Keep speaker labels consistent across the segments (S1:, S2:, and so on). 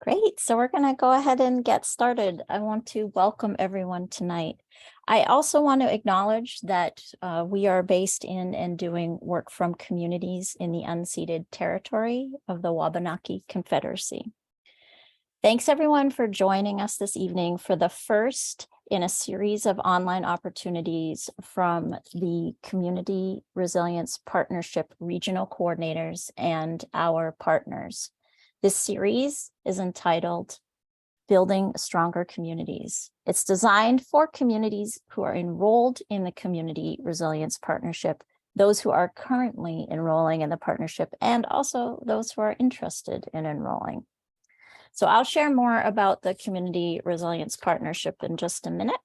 S1: Great. So we're going to go ahead and get started. I want to welcome everyone tonight. I also want to acknowledge that we are based in and doing work from communities in the unceded territory of the Wabanaki Confederacy. Thanks everyone for joining us this evening for the first in a series of online opportunities from the Community Resilience Partnership regional coordinators and our partners. This series is entitled Building Stronger Communities. It's designed for communities who are enrolled in the Community Resilience Partnership, those who are currently enrolling in the partnership, and also those who are interested in enrolling. So I'll share more about the Community Resilience Partnership in just a minute.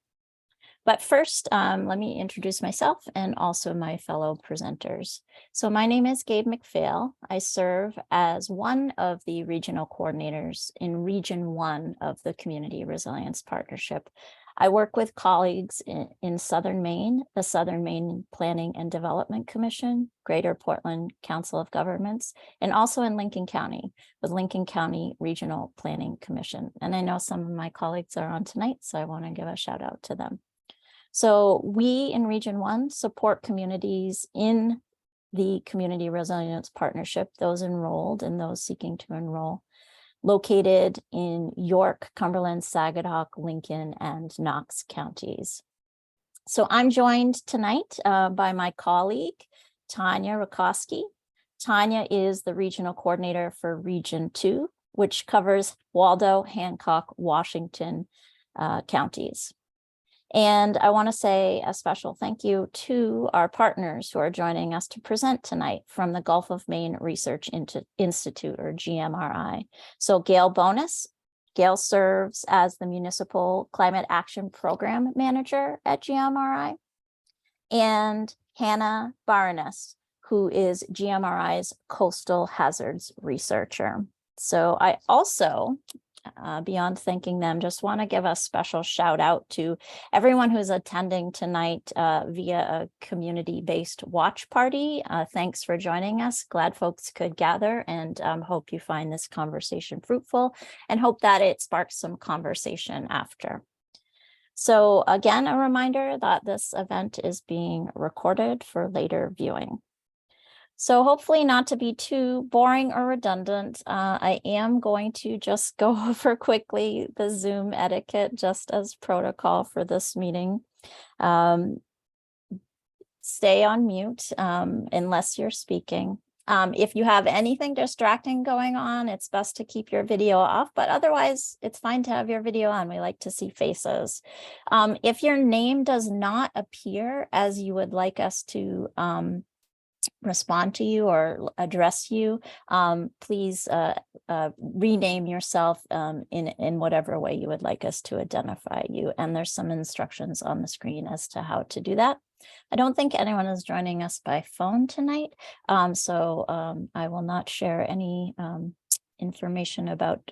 S1: But first, let me introduce myself and also my fellow presenters. So my name is Gabe McPhail. I serve as one of the regional coordinators in Region 1 of the Community Resilience Partnership. I work with colleagues in Southern Maine, the Southern Maine Planning and Development Commission, Greater Portland Council of Governments, and also in Lincoln County with Lincoln County Regional Planning Commission. And I know some of my colleagues are on tonight, so I want to give a shout out to them. So we in Region 1 support communities in the Community Resilience Partnership, those enrolled and those seeking to enroll, located in York, Cumberland, Saginaw, Lincoln, and Knox counties. So I'm joined tonight by my colleague, Tanya Rakowski. Tanya is the regional coordinator for Region 2, which covers Waldo, Hancock, Washington counties. And I want to say a special thank you to our partners who are joining us to present tonight from the Gulf of Maine Research Institute, or GMRI. So Gail Bonus. Gail serves as the Municipal Climate Action Program Manager at GMRI. And Hannah Baroness, who is GMRI's Coastal Hazards Researcher. So I also, beyond thanking them, just want to give a special shout out to everyone who's attending tonight via a community-based watch party. Thanks for joining us. Glad folks could gather, and hope you find this conversation fruitful and hope that it sparks some conversation after. So again, a reminder that this event is being recorded for later viewing. So hopefully not to be too boring or redundant, I am going to just go over quickly the Zoom etiquette just as protocol for this meeting. Stay on mute unless you're speaking. If you have anything distracting going on, it's best to keep your video off, but otherwise it's fine to have your video on. We like to see faces. If your name does not appear as you would like us to respond to you or address you, please rename yourself in whatever way you would like us to identify you. And there's some instructions on the screen as to how to do that. I don't think anyone is joining us by phone tonight, so I will not share any information about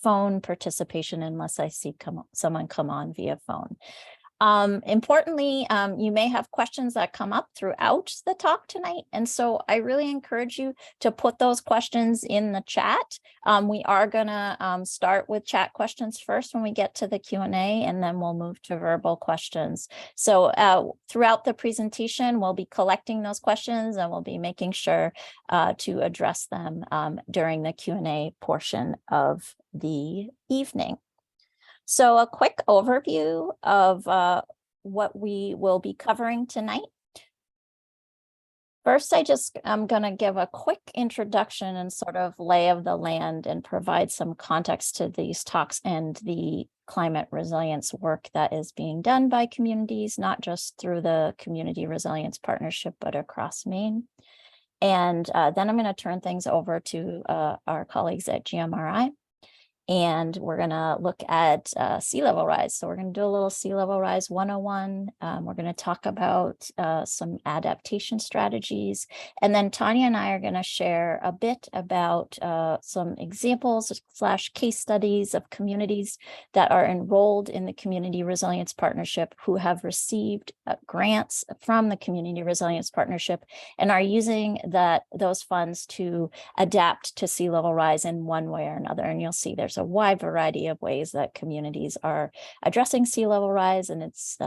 S1: phone participation unless I see someone come on via phone. Importantly, you may have questions that come up throughout the talk tonight. And so I really encourage you to put those questions in the chat. We are going to start with chat questions first when we get to the Q&A, and then we'll move to verbal questions. So throughout the presentation, we'll be collecting those questions and we'll be making sure to address them during the Q&A portion of the evening. So a quick overview of what we will be covering tonight. First, I'm going to give a quick introduction and sort of lay of the land and provide some context to these talks and the climate resilience work that is being done by communities, not just through the Community Resilience Partnership, but across Maine. And then I'm going to turn things over to our colleagues at GMRI. And we're going to look at sea level rise. So we're going to do a little sea level rise 101. We're going to talk about some adaptation strategies. And then Tanya and I are going to share a bit about some examples / case studies of communities that are enrolled in the Community Resilience Partnership who have received grants from the Community Resilience Partnership and are using those funds to adapt to sea level rise in one way or another. And you'll see there's a wide variety of ways that communities are addressing sea level rise, and it's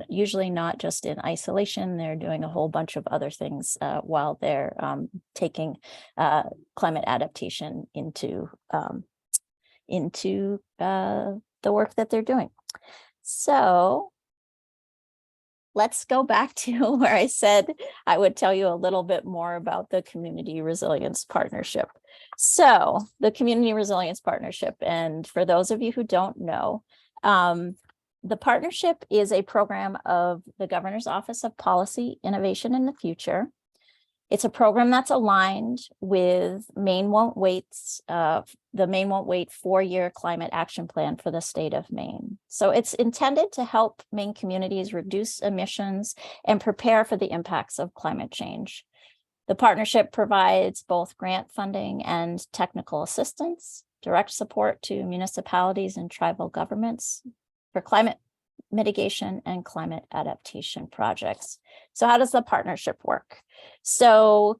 S1: usually not just in isolation. They're doing a whole bunch of other things while they're taking climate adaptation into the work that they're doing. So let's go back to where I said I would tell you a little bit more about the Community Resilience Partnership. So the Community Resilience Partnership, and for those of you who don't know, the partnership is a program of the Governor's Office of Policy, Innovation, and the Future. It's a program that's aligned with Maine Won't Wait's, the Maine Won't Wait 4-year climate action plan for the state of Maine. So it's intended to help Maine communities reduce emissions and prepare for the impacts of climate change. The partnership provides both grant funding and technical assistance, direct support to municipalities and tribal governments for climate mitigation and climate adaptation projects. So how does the partnership work? So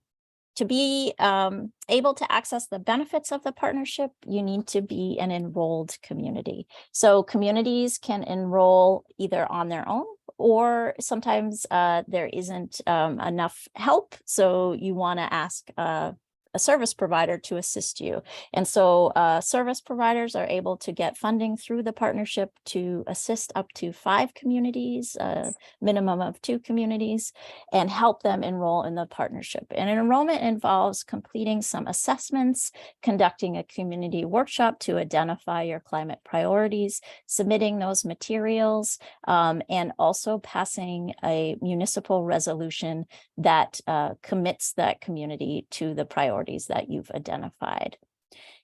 S1: to be able to access the benefits of the partnership, you need to be an enrolled community. So communities can enroll either on their own, or sometimes there isn't enough help. So you want to ask a service provider to assist you. And so service providers are able to get funding through the partnership to assist up to 5 communities, a minimum of 2 communities, and help them enroll in the partnership. And an enrollment involves completing some assessments, conducting a community workshop to identify your climate priorities, submitting those materials, and also passing a municipal resolution that commits that community to the priorities that you've identified.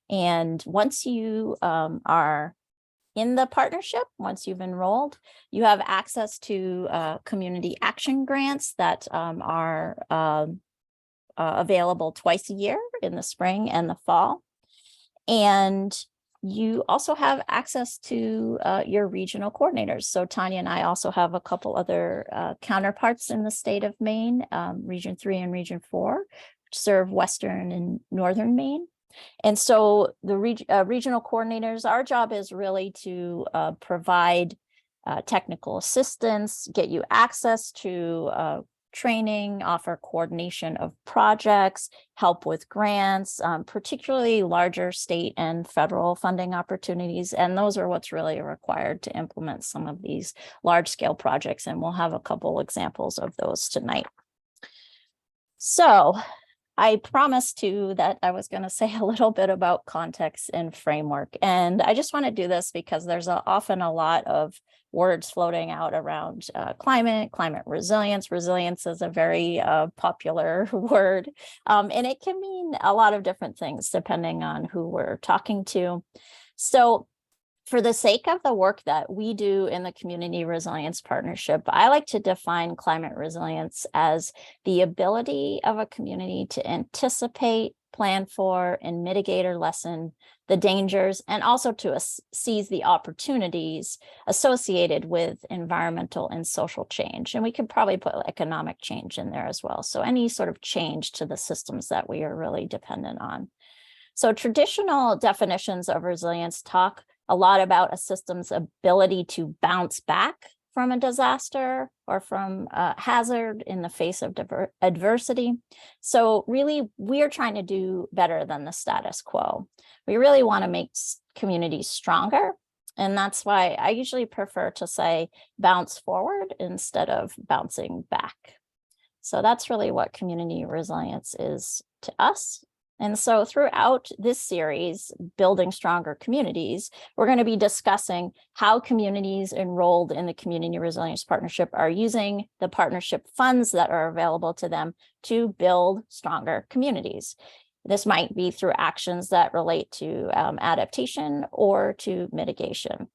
S1: And once you are in the partnership, once you've enrolled, you have access to community action grants that are available twice a year in the spring and the fall. And you also have access to your regional coordinators. So Tanya and I also have a couple other counterparts in the state of Maine, Region 3 and Region 4, which serve Western and Northern Maine. And so the regional coordinators, our job is really to provide technical assistance, get you access to training, offer coordination of projects, help with grants, particularly larger state and federal funding opportunities. And those are what's really required to implement some of these large scale projects. And we'll have a couple examples of those tonight. So I promised too that I was going to say a little bit about context and framework. And I just want to do this because there's often a lot of words floating out around climate resilience. Resilience is a very popular word, and it can mean a lot of different things depending on who we're talking to. So for the sake of the work that we do in the Community Resilience Partnership, I like to define climate resilience as the ability of a community to anticipate, plan for, and mitigate or lessen the dangers, and also to seize the opportunities associated with environmental and social change. And we could probably put economic change in there as well. So any sort of change to the systems that we are really dependent on. So traditional definitions of resilience talk a lot about a system's ability to bounce back from a disaster or from a hazard in the face of adversity. So really, we're trying to do better than the status quo. We really want to make communities stronger. And that's why I usually prefer to say bounce forward instead of bouncing back. So that's really what community resilience is to us. And so throughout this series, Building Stronger Communities, we're going to be discussing how communities enrolled in the Community Resilience Partnership are using the partnership funds that are available to them to build stronger communities. This might be through actions that relate to adaptation or to mitigation.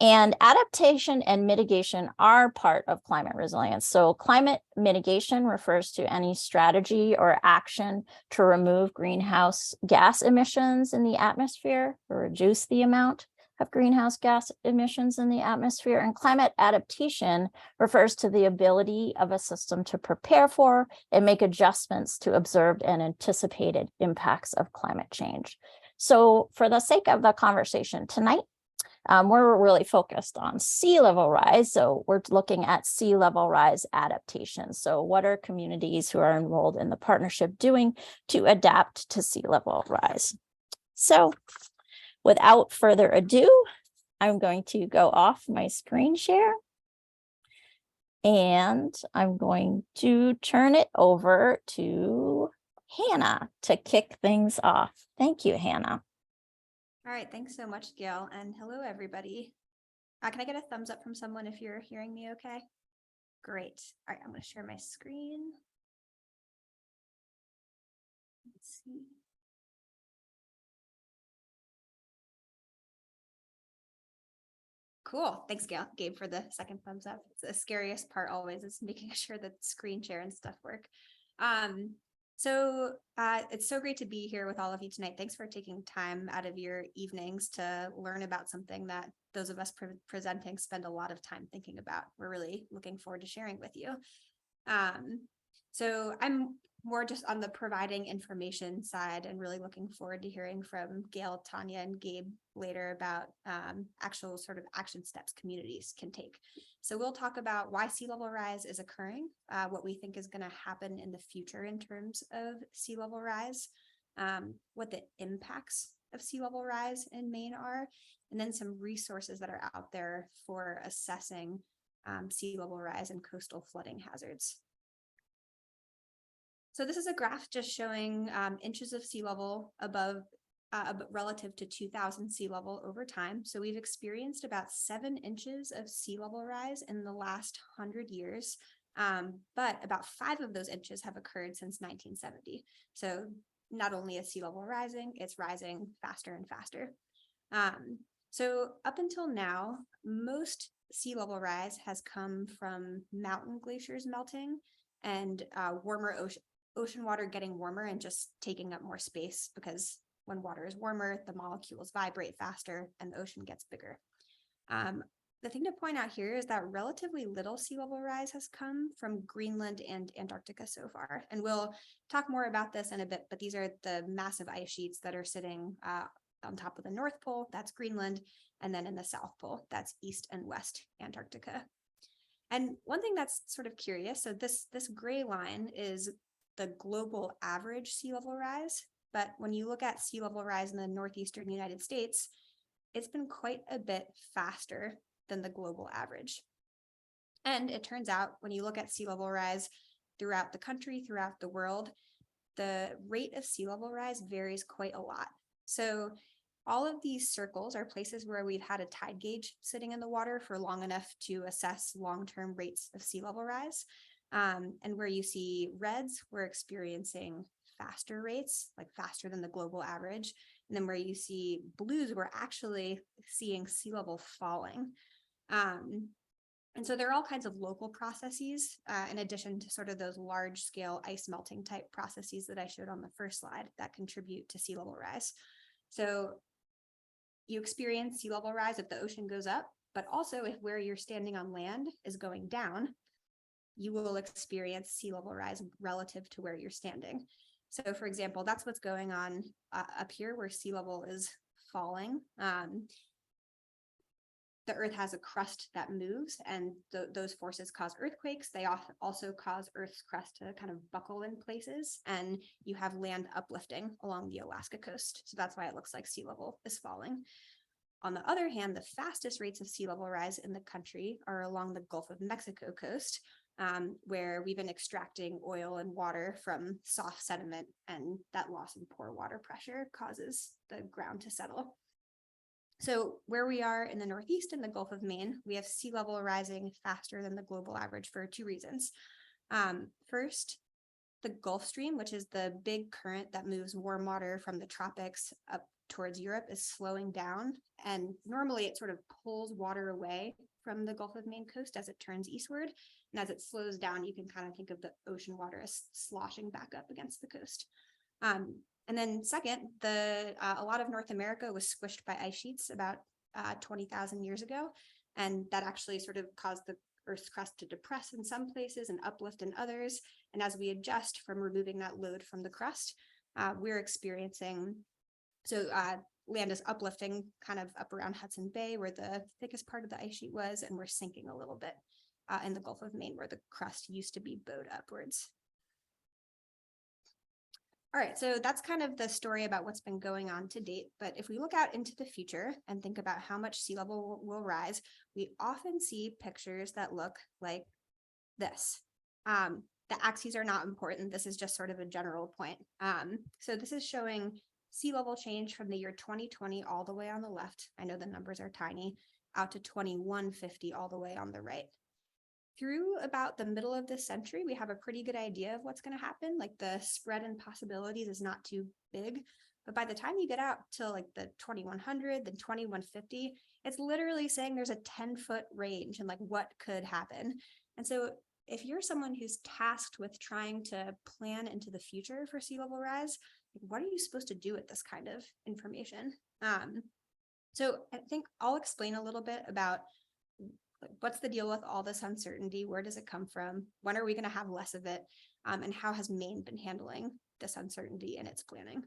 S1: And adaptation and mitigation are part of climate resilience. So climate mitigation refers to any strategy or action to remove greenhouse gas emissions in the atmosphere or reduce the amount of greenhouse gas emissions in the atmosphere. And climate adaptation refers to the ability of a system to prepare for and make adjustments to observed and anticipated impacts of climate change. So for the sake of the conversation tonight, we're really focused on sea level rise. So we're looking at sea level rise adaptation. So what are communities who are enrolled in the partnership doing to adapt to sea level rise? So without further ado, I'm going to go off my screen share. And I'm going to turn it over to Hannah to kick things off. Thank you, Hannah.
S2: All right, thanks so much, Gail, and hello, everybody. Can I get a thumbs up from someone if you're hearing me okay? Great. All right, I'm going to share my screen. Let's see. Cool. Thanks, Gabe, for the second thumbs up. It's the scariest part always is making sure that screen share and stuff work. So it's so great to be here with all of you tonight. Thanks for taking time out of your evenings to learn about something that those of us presenting spend a lot of time thinking about. We're really looking forward to sharing with you. So I'm more just on the providing information side and really looking forward to hearing from Gail, Tanya, and Gabe later about actual sort of action steps communities can take. So we'll talk about why sea level rise is occurring, what we think is going to happen in the future in terms of sea level rise, what the impacts of sea level rise in Maine are, and then some resources that are out there for assessing sea level rise and coastal flooding hazards. So this is a graph just showing inches of sea level above relative to 2000 sea level over time. So we've experienced about 7 inches of sea level rise in the last 100 years, but about 5 of those inches have occurred since 1970. So not only is sea level rising, it's rising faster and faster. So up until now, most sea level rise has come from mountain glaciers melting and warmer ocean water getting warmer and just taking up more space, because when water is warmer, the molecules vibrate faster and the ocean gets bigger. The thing to point out here is that relatively little sea level rise has come from Greenland and Antarctica so far. And we'll talk more about this in a bit, but these are the massive ice sheets that are sitting on top of the North Pole, that's Greenland, and then in the South Pole, that's East and West Antarctica. And one thing that's sort of curious, so this gray line is the global average sea level rise, but when you look at sea level rise in the northeastern United States, it's been quite a bit faster than the global average. And it turns out when you look at sea level rise throughout the country, throughout the world, the rate of sea level rise varies quite a lot. So all of these circles are places where we've had a tide gauge sitting in the water for long enough to assess long-term rates of sea level rise. And where you see reds, we're experiencing faster rates, like faster than the global average. And then where you see blues, we're actually seeing sea level falling. And so there are all kinds of local processes, in addition to sort of those large scale ice melting type processes that I showed on the first slide that contribute to sea level rise. So you experience sea level rise if the ocean goes up, but also if where you're standing on land is going down, you will experience sea level rise relative to where you're standing. So for example, that's what's going on up here where sea level is falling. The earth has a crust that moves, and those forces cause earthquakes. They also cause Earth's crust to kind of buckle in places, and you have land uplifting along the Alaska coast. So that's why it looks like sea level is falling. On the other hand, the fastest rates of sea level rise in the country are along the Gulf of Mexico coast, where we've been extracting oil and water from soft sediment, and that loss in pore water pressure causes the ground to settle. So where we are in the Northeast in the Gulf of Maine, we have sea level rising faster than the global average for 2 reasons. First, the Gulf Stream, which is the big current that moves warm water from the tropics up towards Europe, is slowing down. And normally it sort of pulls water away from the Gulf of Maine coast as it turns eastward. And as it slows down, you can kind of think of the ocean water as sloshing back up against the coast. And then second, a lot of North America was squished by ice sheets about 20,000 years ago. And that actually sort of caused the Earth's crust to depress in some places and uplift in others. And as we adjust from removing that load from the crust, we're experiencing, land is uplifting kind of up around Hudson Bay where the thickest part of the ice sheet was, and we're sinking a little bit in the Gulf of Maine where the crust used to be bowed upwards. All right, so that's kind of the story about what's been going on to date. But if we look out into the future and think about how much sea level will rise, we often see pictures that look like this. The axes are not important. This is just sort of a general point. So this is showing sea level change from the year 2020 all the way on the left. I know the numbers are tiny, out to 2150 all the way on the right. Through about the middle of this century, we have a pretty good idea of what's going to happen. Like the spread in possibilities is not too big. But by the time you get out to like the 2100, then 2150, it's literally saying there's a 10-foot range and like what could happen. And so if you're someone who's tasked with trying to plan into the future for sea level rise, what are you supposed to do with this kind of information? So I think I'll explain a little bit about what's the deal with all this uncertainty? Where does it come from? When are we going to have less of it? And how has Maine been handling this uncertainty in its planning?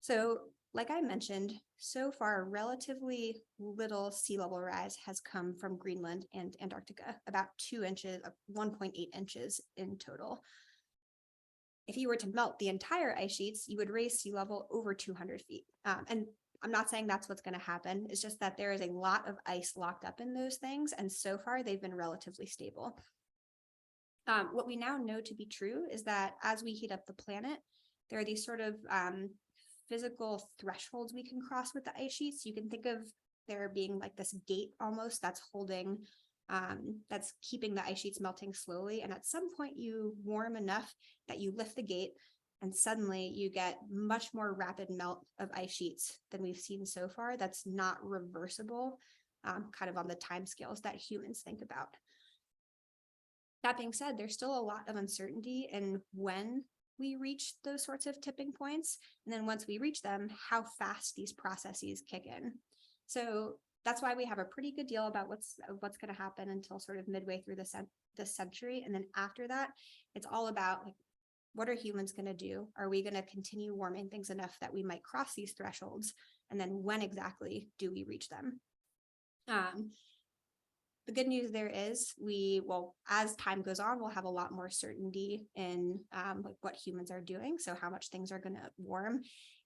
S2: So, like I mentioned, so far, relatively little sea level rise has come from Greenland and Antarctica, about 2 inches, 1.8 inches in total. If you were to melt the entire ice sheets, you would raise sea level over 200 feet. And I'm not saying that's what's going to happen. It's just that there is a lot of ice locked up in those things. And so far, they've been relatively stable. What we now know to be true is that as we heat up the planet, there are these sort of physical thresholds we can cross with the ice sheets. You can think of there being like this gate almost that's holding, that's keeping the ice sheets melting slowly. And at some point you warm enough that you lift the gate, and suddenly you get much more rapid melt of ice sheets than we've seen so far. That's not reversible, kind of on the timescales that humans think about. That being said, there's still a lot of uncertainty in when we reach those sorts of tipping points. And then once we reach them, how fast these processes kick in. So that's why we have a pretty good deal about what's going to happen until sort of midway through this century. And then after that, it's all about like, what are humans going to do? Are we going to continue warming things enough that we might cross these thresholds? And then when exactly do we reach them? The good news there is as time goes on, we'll have a lot more certainty in like what humans are doing. So how much things are going to warm.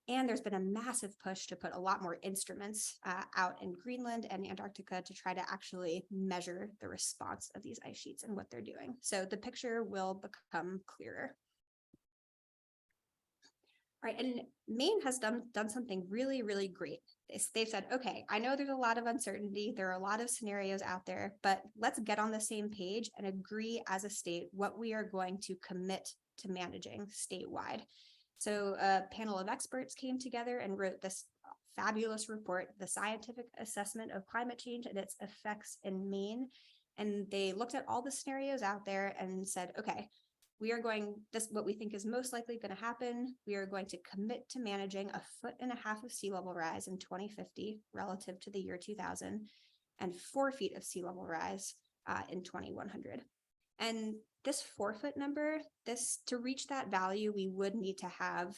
S2: And there's been a massive push to put a lot more instruments out in Greenland and Antarctica to try to actually measure the response of these ice sheets and what they're doing. So the picture will become clearer. All right, and Maine has done something really, really great. They've said, okay, I know there's a lot of uncertainty. There are a lot of scenarios out there, but let's get on the same page and agree as a state what we are going to commit to managing statewide. So a panel of experts came together and wrote this fabulous report, The Scientific Assessment of Climate Change and Its Effects in Maine. And they looked at all the scenarios out there and said, okay, what we think is most likely going to happen. We are going to commit to managing 1.5 feet of sea level rise in 2050 relative to the year 2000 and 4 feet of sea level rise in 2100. And this 4-foot number, to reach that value, we would need to have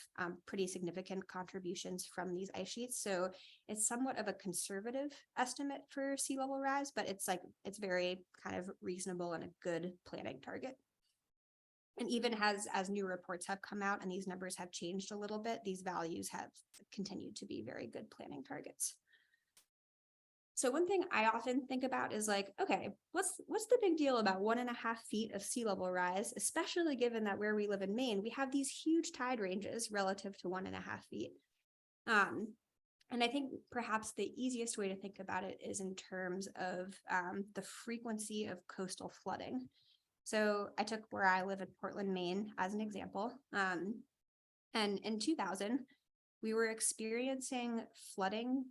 S2: pretty significant contributions from these ice sheets. So it's somewhat of a conservative estimate for sea level rise, but it's very kind of reasonable and a good planning target. And even as new reports have come out and these numbers have changed a little bit, these values have continued to be very good planning targets. So one thing I often think about is like, okay, what's the big deal about 1.5 feet of sea level rise, especially given that where we live in Maine, we have these huge tide ranges relative to 1.5 feet. And I think perhaps the easiest way to think about it is in terms of the frequency of coastal flooding. So I took where I live in Portland, Maine as an example. And in 2000, we were experiencing flooding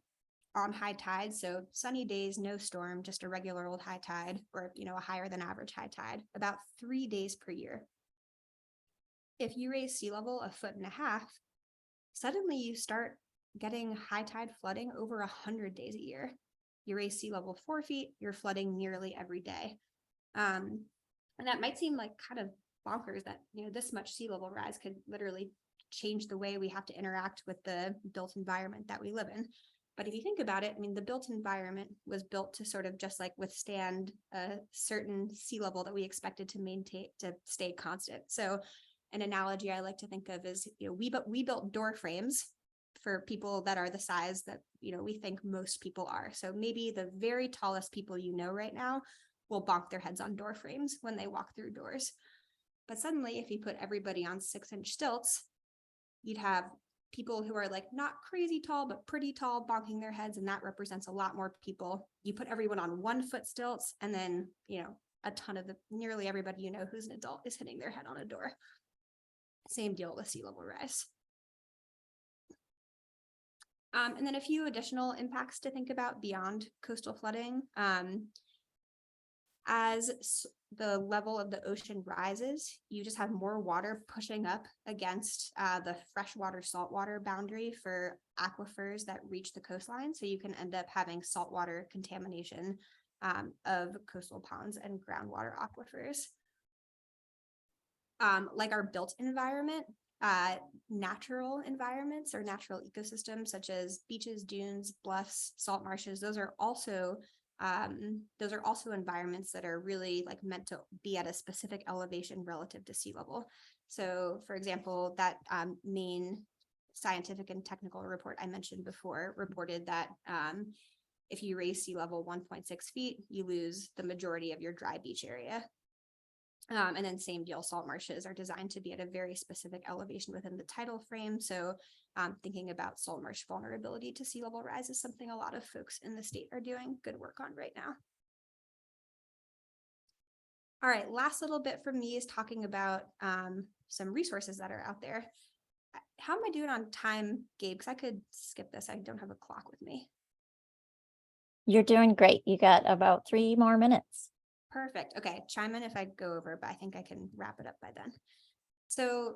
S2: on high tide. So sunny days, no storm, just a regular old high tide, or, a higher than average high tide, about 3 days per year. If you raise sea level 1.5 feet, suddenly you start getting high tide flooding over 100 days a year. You raise sea level 4 feet, you're flooding nearly every day. And that might seem like kind of bonkers that, this much sea level rise could literally change the way we have to interact with the built environment that we live in. But if you think about it, the built environment was built to sort of just like withstand a certain sea level that we expected to maintain, to stay constant. So an analogy I like to think of is, we built door frames for people that are the size that, we think most people are. So maybe the very tallest people right now will bonk their heads on door frames when they walk through doors. But suddenly, if you put everybody on 6-inch stilts, you'd have people who are like not crazy tall, but pretty tall bonking their heads. And that represents a lot more people. You put everyone on 1-foot stilts, and then, a ton of nearly everybody who's an adult is hitting their head on a door. Same deal with sea level rise. And then a few additional impacts to think about beyond coastal flooding. As the level of the ocean rises, you just have more water pushing up against the freshwater saltwater boundary for aquifers that reach the coastline. So you can end up having saltwater contamination of coastal ponds and groundwater aquifers. Like our built environment, natural environments or natural ecosystems such as beaches, dunes, bluffs, salt marshes, those are also environments that are really like meant to be at a specific elevation relative to sea level. So for example, that Maine scientific and technical report I mentioned before reported that if you raise sea level 1.6 feet, you lose the majority of your dry beach area. And then same deal, salt marshes are designed to be at a very specific elevation within the tidal frame. So thinking about salt marsh vulnerability to sea level rise is something a lot of folks in the state are doing good work on right now. All right, last little bit from me is talking about some resources that are out there. How am I doing on time, Gabe? Because I could skip this. I don't have a clock with me.
S1: You're doing great. You got about 3 more minutes.
S2: Perfect. Okay, chime in if I go over, but I think I can wrap it up by then. So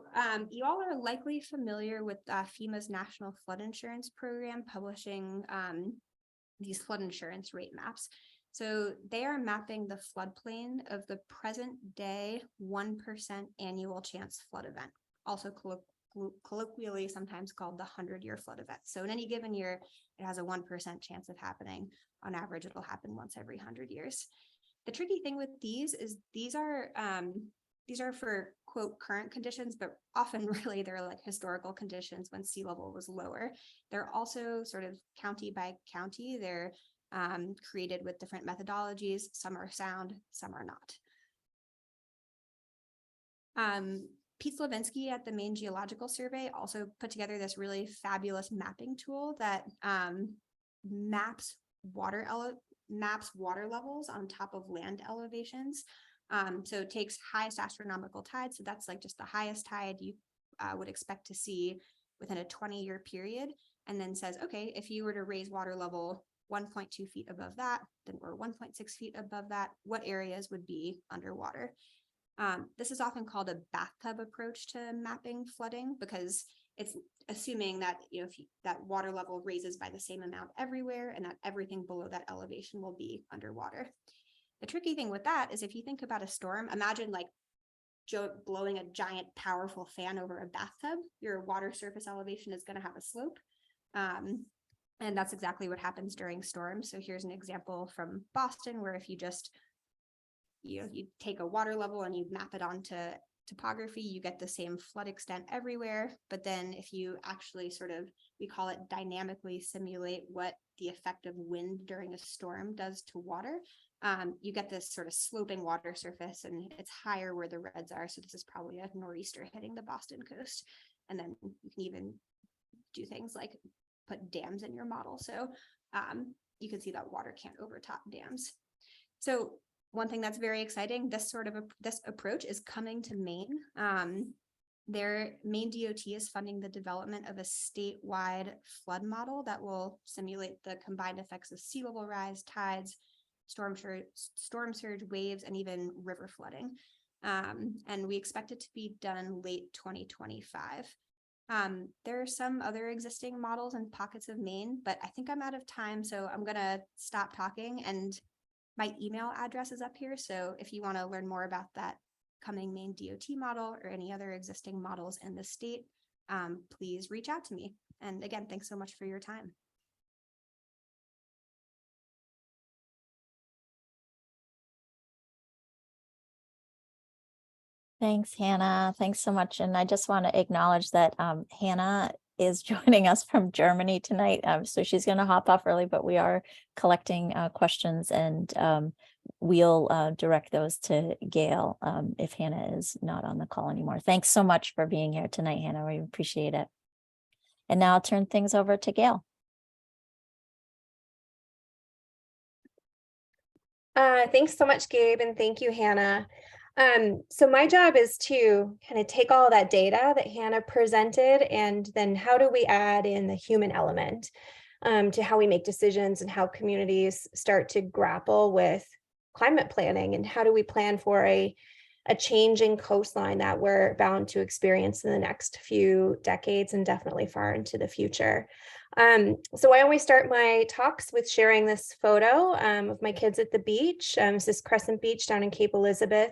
S2: you all are likely familiar with FEMA's National Flood Insurance Program publishing these flood insurance rate maps. So they are mapping the floodplain of the present day 1% annual chance flood event, also colloquially sometimes called the 100-year flood event. So in any given year, it has a 1% chance of happening. On average, it'll happen once every 100 years. The tricky thing with these is these are for quote current conditions, but often really they're like historical conditions when sea level was lower. They're also sort of county by county. They're created with different methodologies. Some are sound, some are not. Pete Slavinsky at the Maine Geological Survey also put together this really fabulous mapping tool that maps water levels on top of land elevations. So it takes highest astronomical tide. So that's like just the highest tide you would expect to see within a 20-year period. And then says, okay, if you were to raise water level 1.2 feet above that, then we're 1.6 feet above that, what areas would be underwater? This is often called a bathtub approach to mapping flooding because it's assuming that if that water level raises by the same amount everywhere and that everything below that elevation will be underwater. The tricky thing with that is if you think about a storm, imagine like blowing a giant powerful fan over a bathtub, your water surface elevation is going to have a slope. And that's exactly what happens during storms. So here's an example from Boston where if you just you take a water level and you map it onto topography, you get the same flood extent everywhere. But then if you actually we call it dynamically simulate what the effect of wind during a storm does to water, you get this sort of sloping water surface and it's higher where the reds are. So this is probably a nor'easter hitting the Boston coast. And then you can even do things like put dams in your model. So you can see that water can't overtop dams. So one thing that's very exciting, this approach is coming to Maine. Their Maine DOT is funding the development of a statewide flood model that will simulate the combined effects of sea level rise, tides, storm surge, waves, and even river flooding. And we expect it to be done late 2025. There are some other existing models and pockets of Maine, but I think I'm out of time, so I'm gonna stop talking, and my email address is up here. So if you want to learn more about that coming Maine DOT model or any other existing models in the state, please reach out to me. And again, thanks so much for your time.
S1: Thanks, Hannah. Thanks so much. And I just want to acknowledge that Hannah is joining us from Germany tonight. So she's going to hop off early, but we are collecting questions, and we'll direct those to Gail if Hannah is not on the call anymore. Thanks so much for being here tonight, Hannah. We appreciate it. And now I'll turn things over to Gail.
S3: Thanks so much, Gabe, and thank you, Hannah. So my job is to kind of take all that data that Hannah presented, and then how do we add in the human element to how we make decisions and how communities start to grapple with climate planning, and how do we plan for a changing coastline that we're bound to experience in the next few decades and definitely far into the future. So I always start my talks with sharing this photo of my kids at the beach. This is Crescent Beach down in Cape Elizabeth.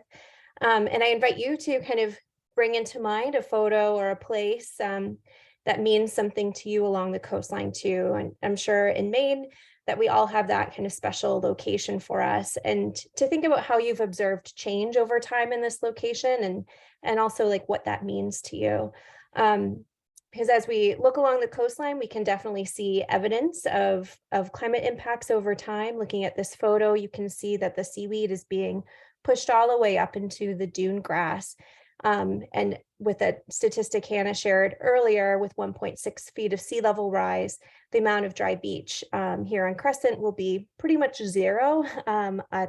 S3: And I invite you to kind of bring into mind a photo or a place that means something to you along the coastline too. And I'm sure in Maine that we all have that kind of special location for us, and to think about how you've observed change over time in this location, and also like what that means to you. Because as we look along the coastline, we can definitely see evidence of climate impacts over time. Looking at this photo, you can see that the seaweed is being pushed all the way up into the dune grass. And with a statistic Hannah shared earlier, with 1.6 feet of sea level rise, the amount of dry beach here on Crescent will be pretty much zero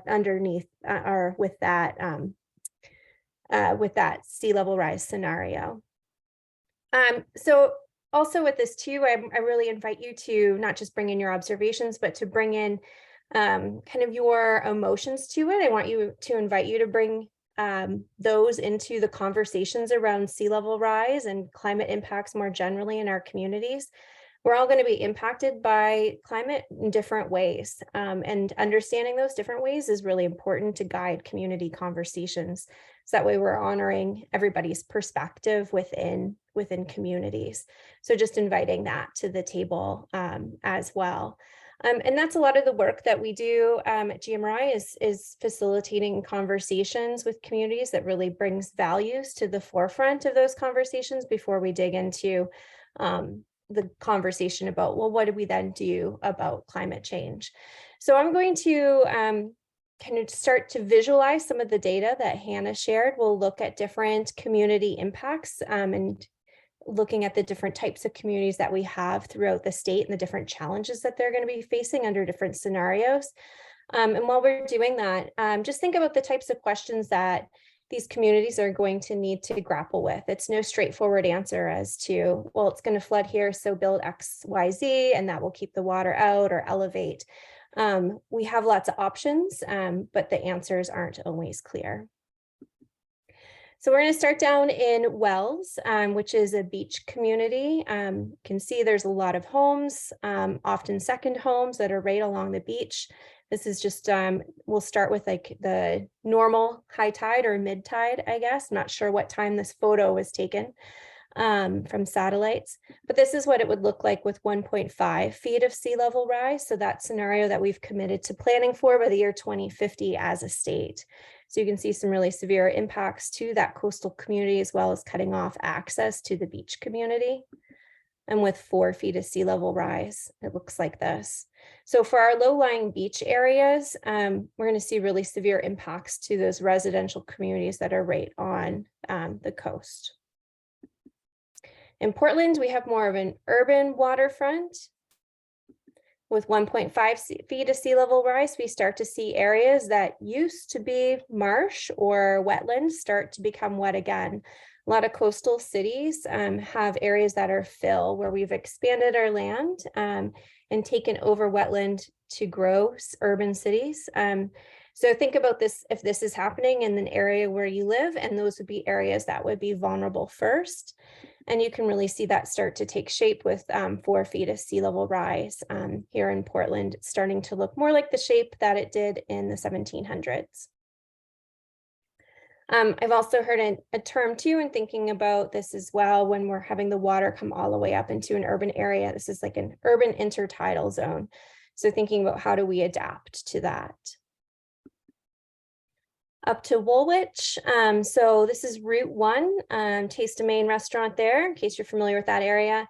S3: underneath or with that sea level rise scenario. So also with this too, I really invite you to not just bring in your observations, but to bring in kind of your emotions to it. I want you to invite you to bring those into the conversations around sea level rise and climate impacts more generally in our communities. We're all going to be impacted by climate in different ways, and understanding those different ways is really important to guide community conversations. So that way we're honoring everybody's perspective within communities. So just inviting that to the table as well. And that's a lot of the work that we do at GMRI is facilitating conversations with communities that really brings values to the forefront of those conversations before we dig into the conversation about, well, what do we then do about climate change? So I'm going to kind of start to visualize some of the data that Hannah shared. We'll look at different community impacts and looking at the different types of communities that we have throughout the state and the different challenges that they're going to be facing under different scenarios. And while we're doing that, just think about the types of questions that these communities are going to need to grapple with. It's no straightforward answer as to, well, it's going to flood here, so build X, Y, Z, and that will keep the water out or elevate. We have lots of options, but the answers aren't always clear. So we're going to start down in Wells, which is a beach community. You can see there's a lot of homes, often second homes that are right along the beach. This is just, we'll start with like the normal high tide or mid tide, I guess. I'm not sure what time this photo was taken from satellites, but this is what it would look like with 1.5 feet of sea level rise. So that scenario that we've committed to planning for by the year 2050 as a state. So you can see some really severe impacts to that coastal community, as well as cutting off access to the beach community. And with 4 feet of sea level rise, it looks like this. So for our low-lying beach areas, we're going to see really severe impacts to those residential communities that are right on the coast. In Portland, we have more of an urban waterfront. With 1.5 feet of sea level rise, we start to see areas that used to be marsh or wetlands start to become wet again. A lot of coastal cities have areas that are fill, where we've expanded our land and taken over wetland to grow urban cities. So think about this, if this is happening in an area where you live, and those would be areas that would be vulnerable first. And you can really see that start to take shape with 4 feet of sea level rise here in Portland. It's starting to look more like the shape that it did in the 1700s. I've also heard a term too, and thinking about this as well, when we're having the water come all the way up into an urban area. This is like an urban intertidal zone. So thinking about how do we adapt to that. Up to Woolwich. So this is Route 1, Taste of Maine restaurant there, in case you're familiar with that area.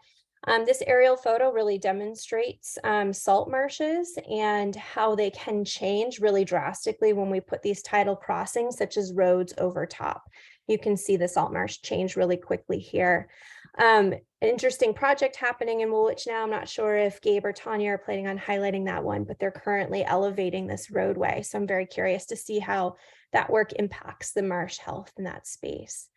S3: This aerial photo really demonstrates salt marshes and how they can change really drastically when we put these tidal crossings, such as roads over top. You can see the salt marsh change really quickly here. An interesting project happening in Woolwich now. I'm not sure if Gabe or Tanya are planning on highlighting that one, but they're currently elevating this roadway. So I'm very curious to see how that work impacts the marsh health in that space.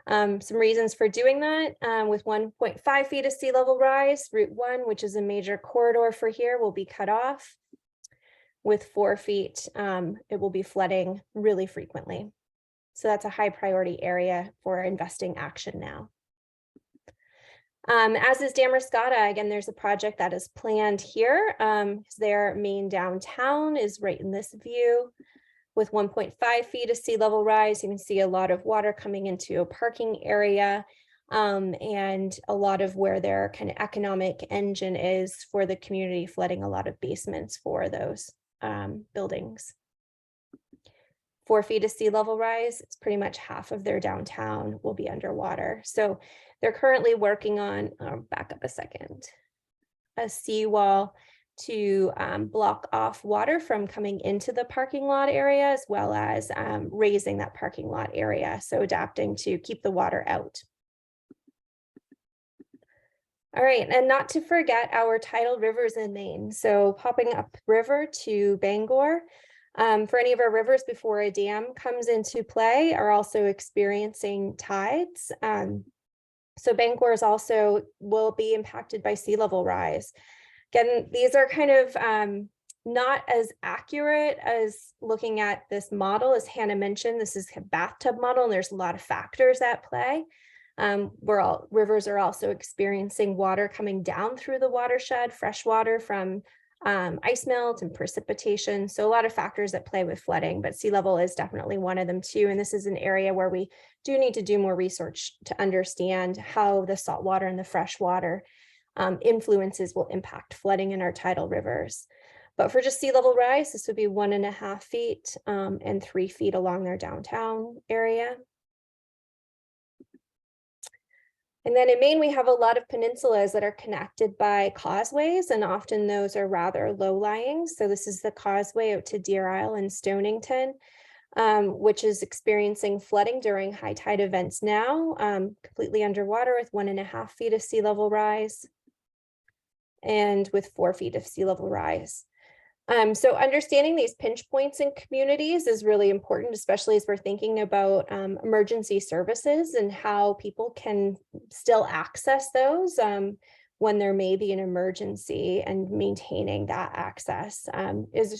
S3: Some reasons for doing that, with 1.5 feet of sea level rise, Route 1, which is a major corridor for here, will be cut off. With 4 feet, it will be flooding really frequently. So that's a high priority area for investing action now. As is Damascotta, again, there's a project that is planned here. Their Maine downtown is right in this view. With 1.5 feet of sea level rise, you can see a lot of water coming into a parking area and a lot of where their kind of economic engine is for the community, flooding a lot of basements for those buildings. 4 feet of sea level rise, it's pretty much half of their downtown will be underwater. So they're currently working on, back up a second, a seawall to block off water from coming into the parking lot area, as well as raising that parking lot area. So adapting to keep the water out. All right, and not to forget our tidal rivers in Maine. So popping up river to Bangor. For any of our rivers before a dam comes into play are also experiencing tides. So Bangor is also will be impacted by sea level rise. Again, these are kind of not as accurate as looking at this model. As Hannah mentioned, this is a bathtub model, and there's a lot of factors at play. Rivers are also experiencing water coming down through the watershed, fresh water from ice melt and precipitation. So a lot of factors at play with flooding, but sea level is definitely one of them too. And this is an area where we do need to do more research to understand how the salt water and the fresh water influences will impact flooding in our tidal rivers. But for just sea level rise, this would be 1.5 feet and 3 feet along their downtown area. And then in Maine, we have a lot of peninsulas that are connected by causeways, and often those are rather low-lying. So this is the causeway out to Deer Isle and Stonington, which is experiencing flooding during high tide events now, completely underwater with 1.5 feet of sea level rise and with 4 feet of sea level rise. So understanding these pinch points in communities is really important, especially as we're thinking about emergency services and how people can still access those when there may be an emergency, and maintaining that access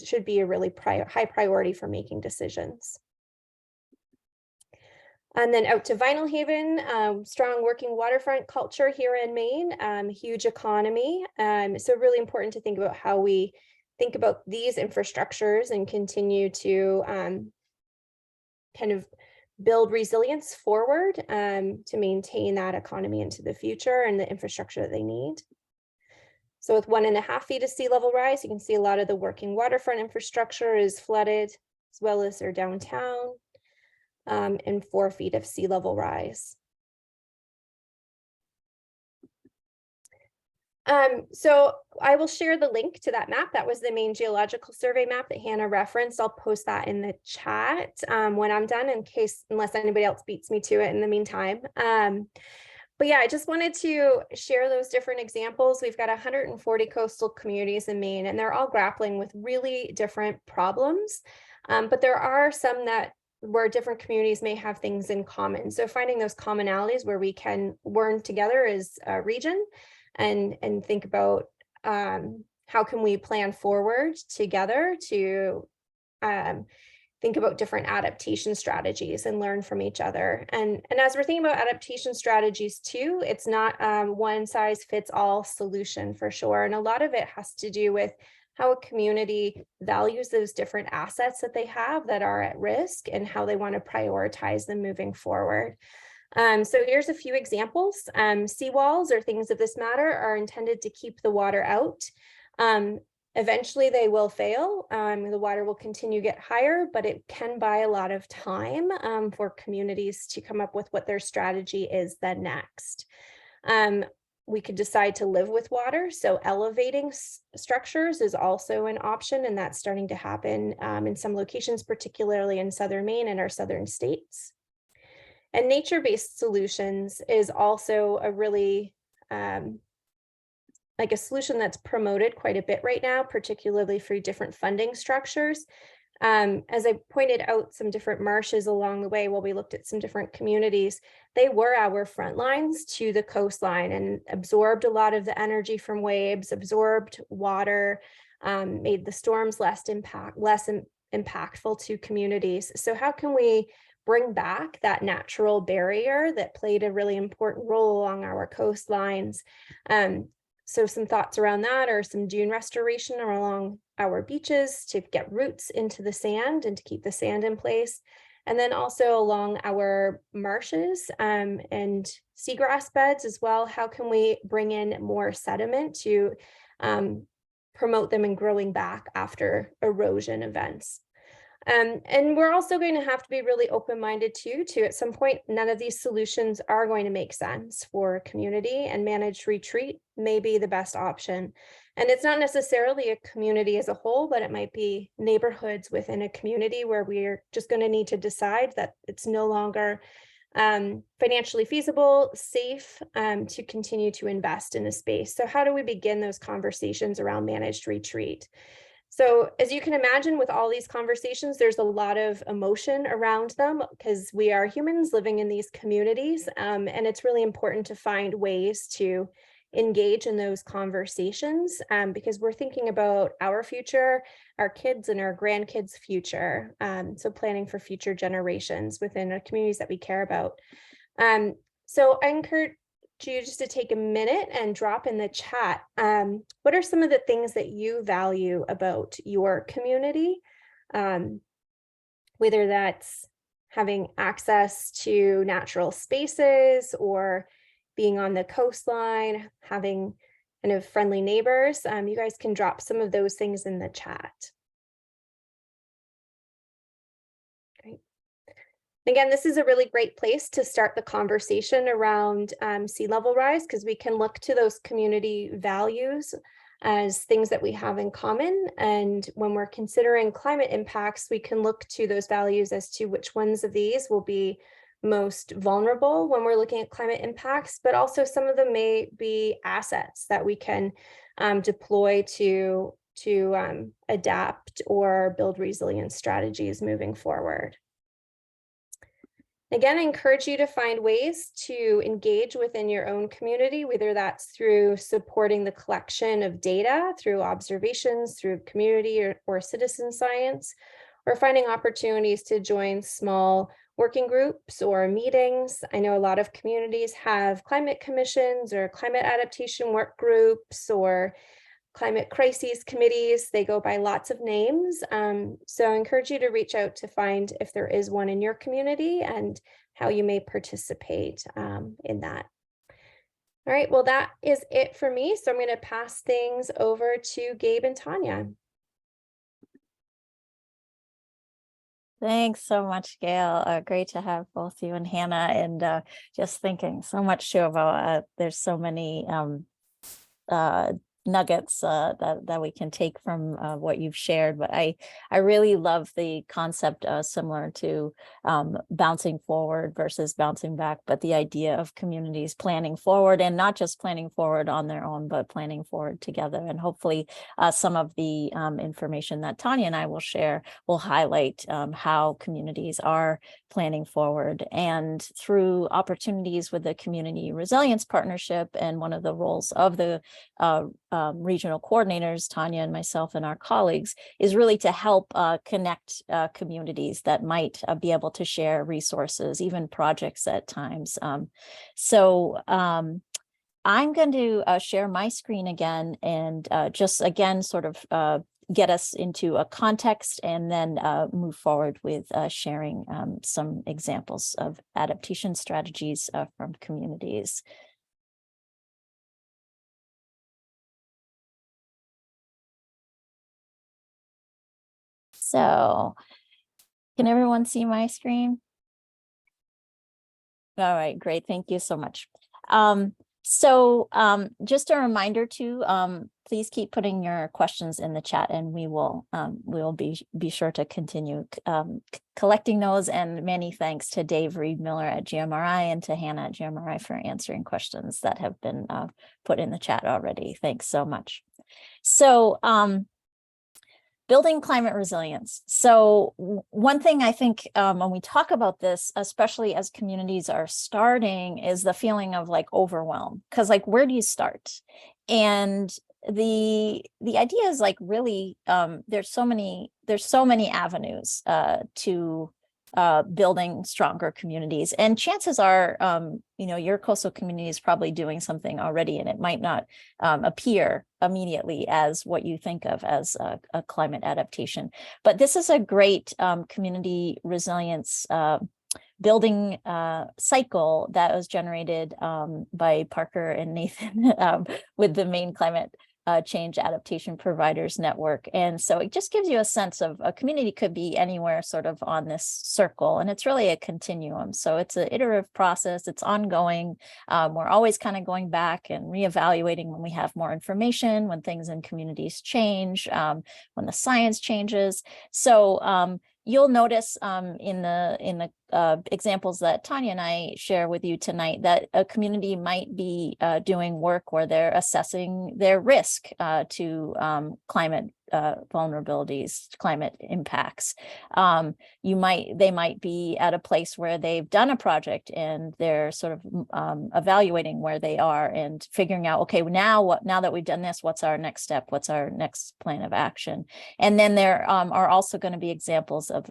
S3: should be a really high priority for making decisions. And then out to Vinyl Haven, strong working waterfront culture here in Maine, huge economy. So really important to think about how we think about these infrastructures and continue to kind of build resilience forward to maintain that economy into the future and the infrastructure that they need. So with 1.5 feet of sea level rise, you can see a lot of the working waterfront infrastructure is flooded, as well as their downtown, and 4 feet of sea level rise. So I will share the link to that map. That was the Maine Geological Survey map that Hannah referenced. I'll post that in the chat when I'm done, unless anybody else beats me to it in the meantime. But But yeah, I just wanted to share those different examples. We've got 140 coastal communities in Maine, and they're all grappling with really different problems. But there are some where different communities may have things in common. So finding those commonalities where we can learn together as a region and think about how can we plan forward together to think about different adaptation strategies and learn from each other. And as we're thinking about adaptation strategies too, it's not one size fits all solution for sure. And a lot of it has to do with how a community values those different assets that they have that are at risk and how they want to prioritize them moving forward. So here's a few examples. Seawalls or things of this matter are intended to keep the water out. Eventually they will fail. The water will continue to get higher, but it can buy a lot of time for communities to come up with what their strategy is then next. We could decide to live with water. So elevating structures is also an option, and that's starting to happen in some locations, particularly in southern Maine and our southern states. And nature-based solutions is also a really like a solution that's promoted quite a bit right now, particularly for different funding structures. As I pointed out some different marshes along the way while we looked at some different communities, they were our front lines to the coastline and absorbed a lot of the energy from waves, absorbed water, made the storms less impactful to communities. So how can we bring back that natural barrier that played a really important role along our coastlines? So some thoughts around that are some dune restoration along our beaches to get roots into the sand and to keep the sand in place. And then also along our marshes and seagrass beds as well. How can we bring in more sediment to promote them in growing back after erosion events? And we're also going to have to be really open-minded too, to at some point, none of these solutions are going to make sense for a community, and managed retreat may be the best option. And it's not necessarily a community as a whole, but it might be neighborhoods within a community where we're just going to need to decide that it's no longer financially feasible, safe to continue to invest in a space. So how do we begin those conversations around managed retreat? So as you can imagine, with all these conversations, there's a lot of emotion around them because we are humans living in these communities. And it's really important to find ways to engage in those conversations because we're thinking about our future, our kids and our grandkids' future. So planning for future generations within the communities that we care about. So I encourage you just to take a minute and drop in the chat. What are some of the things that you value about your community? Whether that's having access to natural spaces or being on the coastline, having kind of friendly neighbors. You guys can drop some of those things in the chat. Again, this is a really great place to start the conversation around sea level rise, because we can look to those community values as things that we have in common. And when we're considering climate impacts, we can look to those values as to which ones of these will be most vulnerable when we're looking at climate impacts, but also some of them may be assets that we can deploy to adapt or build resilience strategies moving forward. Again, I encourage you to find ways to engage within your own community, whether that's through supporting the collection of data, through observations, through community or citizen science, or finding opportunities to join small working groups or meetings. I know a lot of communities have climate commissions or climate adaptation work groups or climate crises committees. They go by lots of names. So I encourage you to reach out to find if there is one in your community and how you may participate in that. All right, well, that is it for me. So I'm going to pass things over to Gabe and Tanya.
S1: Thanks so much, Gail. Great to have both you and Hannah, and just thinking so much too about there's so many nuggets that we can take from what you've shared. But I really love the concept similar to bouncing forward versus bouncing back, but the idea of communities planning forward, and not just planning forward on their own, but planning forward together. And hopefully some of the information that Tanya and I will share will highlight how communities are planning forward. And through opportunities with the Community Resilience Partnership, and one of the roles of the regional coordinators, Tanya and myself and our colleagues, is really to help connect communities that might be able to share resources, even projects at times. I'm going to share my screen again, and just again sort of get us into a context, and then move forward with sharing some examples of adaptation strategies from communities. So, can everyone see my screen? All right, great. Thank you so much. Just a reminder to please keep putting your questions in the chat, and we will be sure to continue collecting those. And many thanks to Dave Reed Miller at GMRI and to Hannah at GMRI for answering questions that have been put in the chat already. Thanks so much. So building climate resilience. So one thing I think when we talk about this, especially as communities are starting, is the feeling of like overwhelm, because like, where do you start? And the idea is like, really, there's so many avenues to building stronger communities. And chances are, your coastal community is probably doing something already, and it might not appear immediately as what you think of as a climate adaptation. But this is a great community resilience building cycle that was generated by Parker and Nathan with the Maine Climate Change Adaptation Providers Network. And so it just gives you a sense of a community could be anywhere sort of on this circle, and it's really a continuum. So it's an iterative process, it's ongoing. We're always kind of going back and reevaluating when we have more information, when things in communities change, when the science changes. So you'll notice in the examples that Tanya and I share with you tonight that a community might be doing work where they're assessing their risk to climate vulnerabilities, climate impacts. They might be at a place where they've done a project and they're sort of evaluating where they are and figuring out, okay, now that we've done this, what's our next step? What's our next plan of action? And then there are also going to be examples of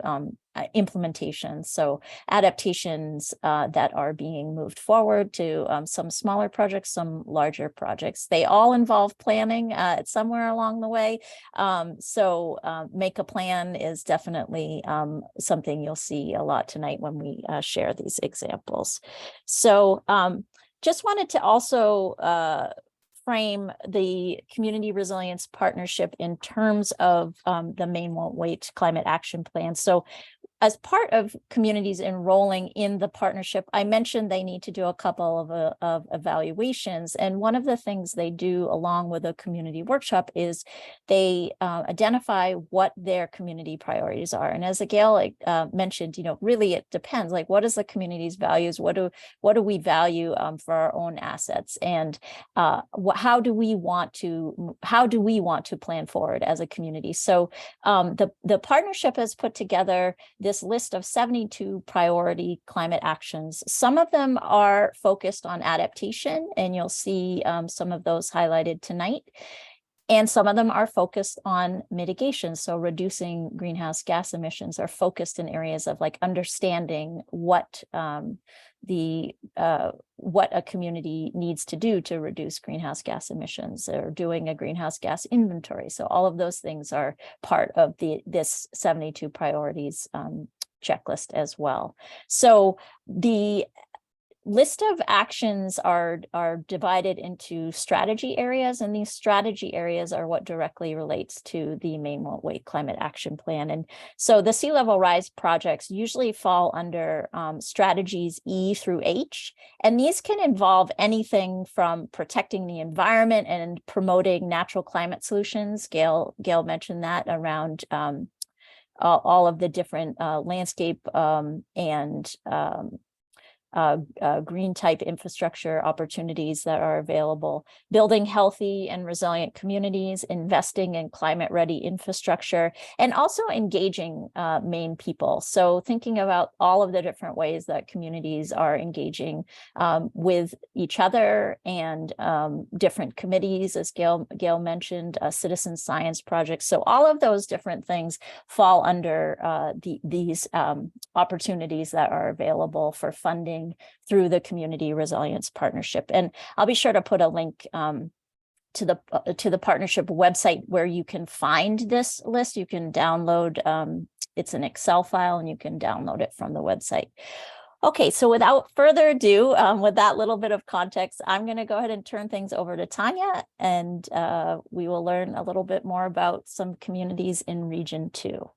S1: implementation. So adaptations that are being moved forward to some smaller projects, some larger projects. They all involve planning somewhere along the way. Make a plan is definitely something you'll see a lot tonight when we share these examples. So just wanted to also frame the Community Resilience Partnership in terms of the Maine Won't Wait Climate Action Plan. So as part of communities enrolling in the partnership, I mentioned they need to do a couple of evaluations. And one of the things they do along with a community workshop is they identify what their community priorities are. And as Gail mentioned, really it depends. Like, what is the community's values? What do we value for our own assets? And how do we want to plan forward as a community? So the partnership has put together this list of 72 priority climate actions. Some of them are focused on adaptation, and you'll see some of those highlighted tonight. And some of them are focused on mitigation. So reducing greenhouse gas emissions are focused in areas of like understanding what a community needs to do to reduce greenhouse gas emissions, or doing a greenhouse gas inventory. So all of those things are part of this 72 priorities checklist as well. So the list of actions are divided into strategy areas, and these strategy areas are what directly relates to the Maine Won't Wait Climate Action Plan. And so the sea level rise projects usually fall under strategies E through H, and these can involve anything from protecting the environment and promoting natural climate solutions. Gail mentioned that around all of the different landscape and green type infrastructure opportunities that are available, building healthy and resilient communities, investing in climate ready infrastructure, and also engaging Maine people. So thinking about all of the different ways that communities are engaging with each other and different committees, as Gail mentioned, citizen science projects. So all of those different things fall under these opportunities that are available for funding through the Community Resilience Partnership. And I'll be sure to put a link to the partnership website where you can find this list. You can download, it's an Excel file, and you can download it from the website. Okay, so without further ado, with that little bit of context, I'm going to go ahead and turn things over to Tanya, and we will learn a little bit more about some communities in Region 2.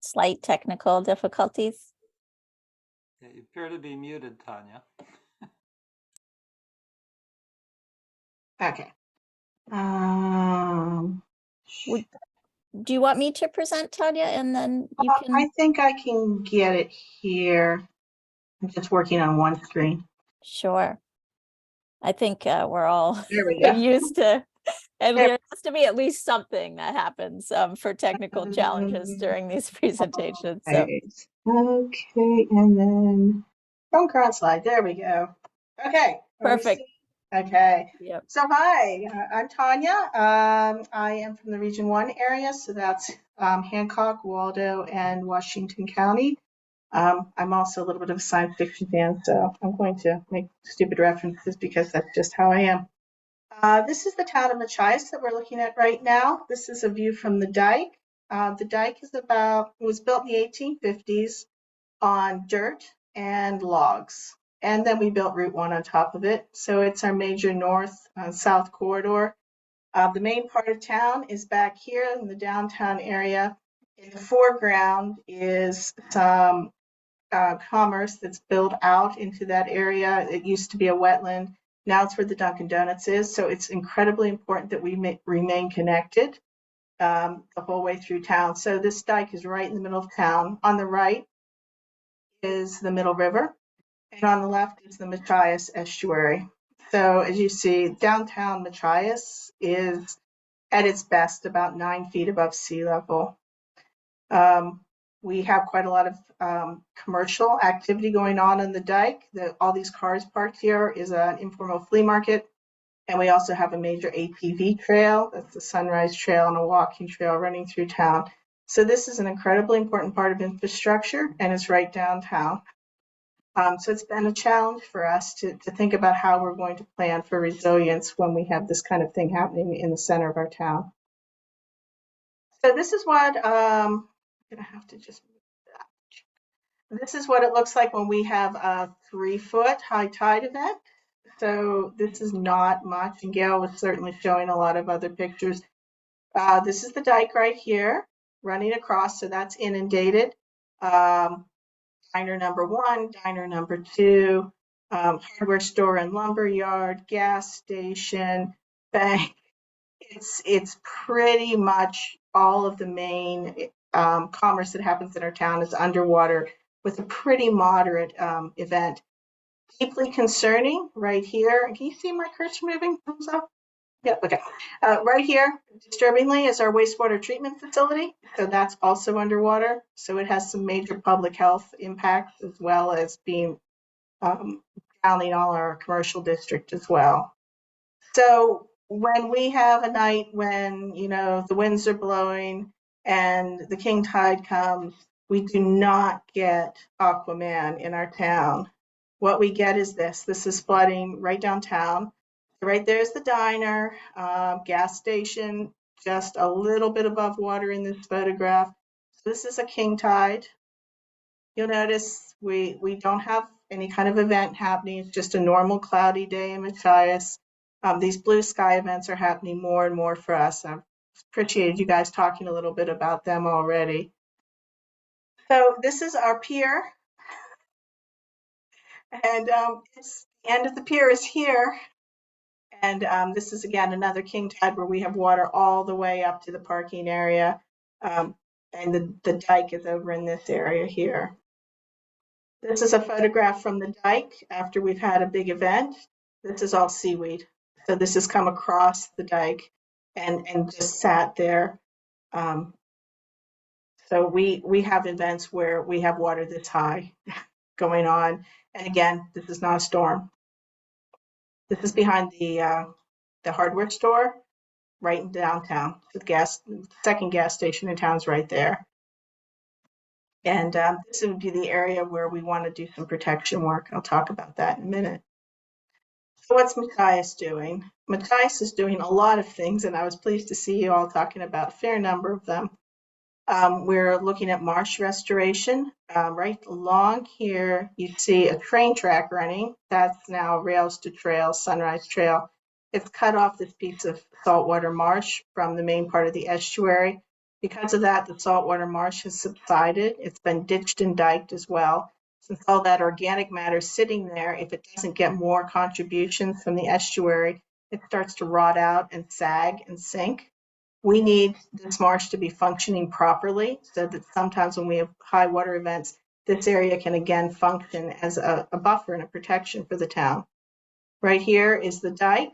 S1: Slight technical difficulties.
S4: Yeah, you appear to be muted, Tanya.
S5: Okay.
S1: Do you want me to present, Tanya, and then you can?
S5: I think I can get it here. I'm just working on one screen.
S1: Sure. I think we're all
S5: There we go.
S1: used to, and
S5: There-
S1: there has to be at least something that happens for technical challenges during these presentations. So
S5: Right. Okay, and then don't cross slide. There we go. Okay. Are we
S1: perfect.
S5: Okay.
S1: Yep.
S5: So hi, I'm Tanya. I am from the Region 1 area, so that's Hancock, Waldo, and Washington County. I'm also a little bit of a science fiction fan, so I'm going to make stupid references because that's just how I am. This is the town of Machias that we're looking at right now. This is a view from the dike. The dike was built in the 1850s on dirt and logs. And then we built Route 1 on top of it. So it's our major north-south corridor. The main part of town is back here in the downtown area. In the foreground is some commerce that's built out into that area. It used to be a wetland. Now it's where the Dunkin' Donuts is. So it's incredibly important that we remain connected the whole way through town. So this dike is right in the middle of town. On the right is the Middle River, and on the left is the Machias estuary. So as you see, downtown Machias is at its best about 9 feet above sea level. We have quite a lot of commercial activity going on the dike. All these cars parked here is an informal flea market. And we also have a major ATV trail. That's the Sunrise Trail and a walking trail running through town. So this is an incredibly important part of infrastructure, and it's right downtown. So it's been a challenge for us to think about how we're going to plan for resilience when we have this kind of thing happening in the center of our town. So this is what I'm going to have to just move that. This is what it looks like when we have a 3-foot high tide event. So this is not much, and Gail was certainly showing a lot of other pictures. This is the dike right here running across, so that's inundated. Diner number 1, diner number 2, hardware store and lumber yard, gas station, bank. It's pretty much all of the main commerce that happens in our town is underwater with a pretty moderate event. Deeply concerning right here. Can you see my cursor moving? Thumbs up. Yeah, okay. Right here, disturbingly, is our wastewater treatment facility. So that's also underwater. So it has some major public health impacts as well as being drowning all our commercial district as well. So when we have a night when, the winds are blowing and the king tide comes, we do not get Aquaman in our town. What we get is this. This is flooding right downtown. Right there's the diner, gas station, just a little bit above water in this photograph. So this is a king tide. You'll notice we don't have any kind of event happening. It's just a normal cloudy day in Machias. These blue sky events are happening more and more for us. I've appreciated you guys talking a little bit about them already. So this is our pier. And it's the end of the pier is here. And this is, again, another king tide where we have water all the way up to the parking area. And the dike is over in this area here. This is a photograph from the dike after we've had a big event. This is all seaweed. So this has come across the dike and just sat there. So we have events where we have water this high going on. And again, this is not a storm. This is behind the hardware store right in downtown. The second gas station in town is right there. And this would be the area where we want to do some protection work. I'll talk about that in a minute. So what's Machias doing? Machias is doing a lot of things, and I was pleased to see you all talking about a fair number of them. We're looking at marsh restoration. Right along here, you see a train track running. That's now Rails to Trail, Sunrise Trail. It's cut off this piece of saltwater marsh from the main part of the estuary. Because of that, the saltwater marsh has subsided. It's been ditched and diked as well. Since all that organic matter is sitting there, if it doesn't get more contributions from the estuary, it starts to rot out and sag and sink. We need this marsh to be functioning properly so that sometimes when we have high water events, this area can again function as a buffer and a protection for the town. Right here is the dike.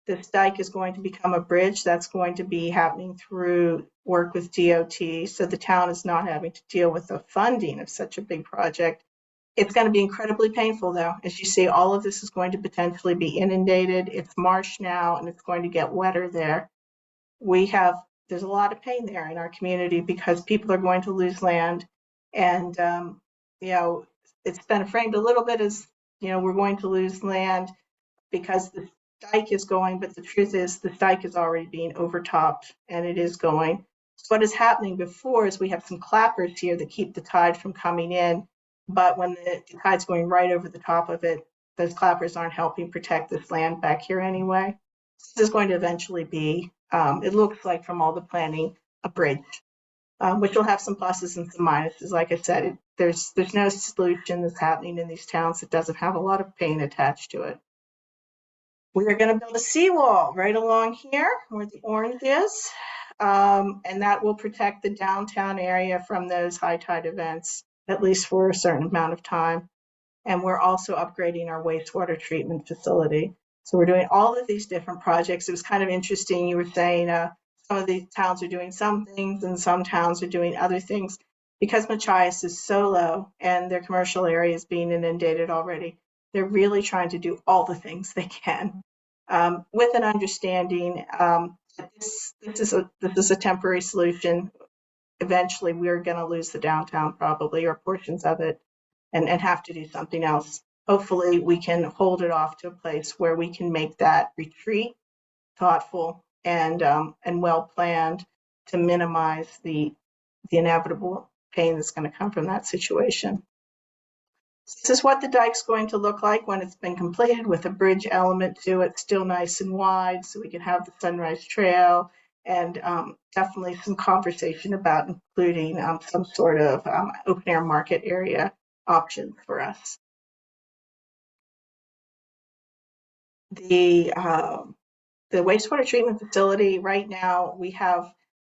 S5: This dike is going to become a bridge. That's going to be happening through work with DOT. So the town is not having to deal with the funding of such a big project. It's going to be incredibly painful though. As you see, all of this is going to potentially be inundated. It's marsh now and it's going to get wetter there. There's a lot of pain there in our community because people are going to lose land. And, it's been framed a little bit as, we're going to lose land because the dike is going, but the truth is the dike is already being overtopped and it is going. So what is happening before is we have some clappers here that keep the tide from coming in. But when the tide's going right over the top of it, those clappers aren't helping protect this land back here anyway. This is going to eventually be, it looks like from all the planning, a bridge, which will have some pluses and some minuses. Like I said, there's no solution that's happening in these towns that doesn't have a lot of pain attached to it. We are going to build a seawall right along here where the orange is, and that will protect the downtown area from those high tide events, at least for a certain amount of time. And we're also upgrading our wastewater treatment facility. So we're doing all of these different projects. It was kind of interesting. You were saying some of these towns are doing some things and some towns are doing other things. Because Machias is so low and their commercial area is being inundated already, they're really trying to do all the things they can with an understanding that this is a temporary solution. Eventually, we're going to lose the downtown probably or portions of it and have to do something else. Hopefully, we can hold it off to a place where we can make that retreat thoughtful and well planned to minimize the inevitable pain that's going to come from that situation. This is what the dike's going to look like when it's been completed with a bridge element to it, still nice and wide, so we can have the Sunrise Trail, and definitely some conversation about including some sort of open air market area options for us. The wastewater treatment facility, right now, we have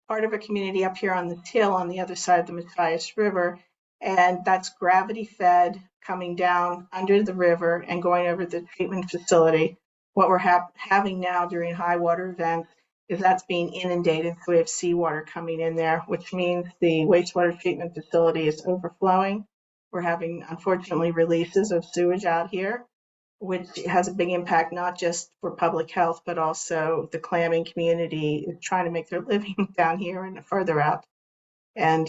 S5: part of a community up here on the hill on the other side of the Matthias River, and that's gravity fed coming down under the river and going over the treatment facility. What we're having now during high water events is that's being inundated, so we have seawater coming in there, which means the wastewater treatment facility is overflowing. We're having, unfortunately, releases of sewage out here, which has a big impact, not just for public health, but also the clamming community is trying to make their living down here and further out. And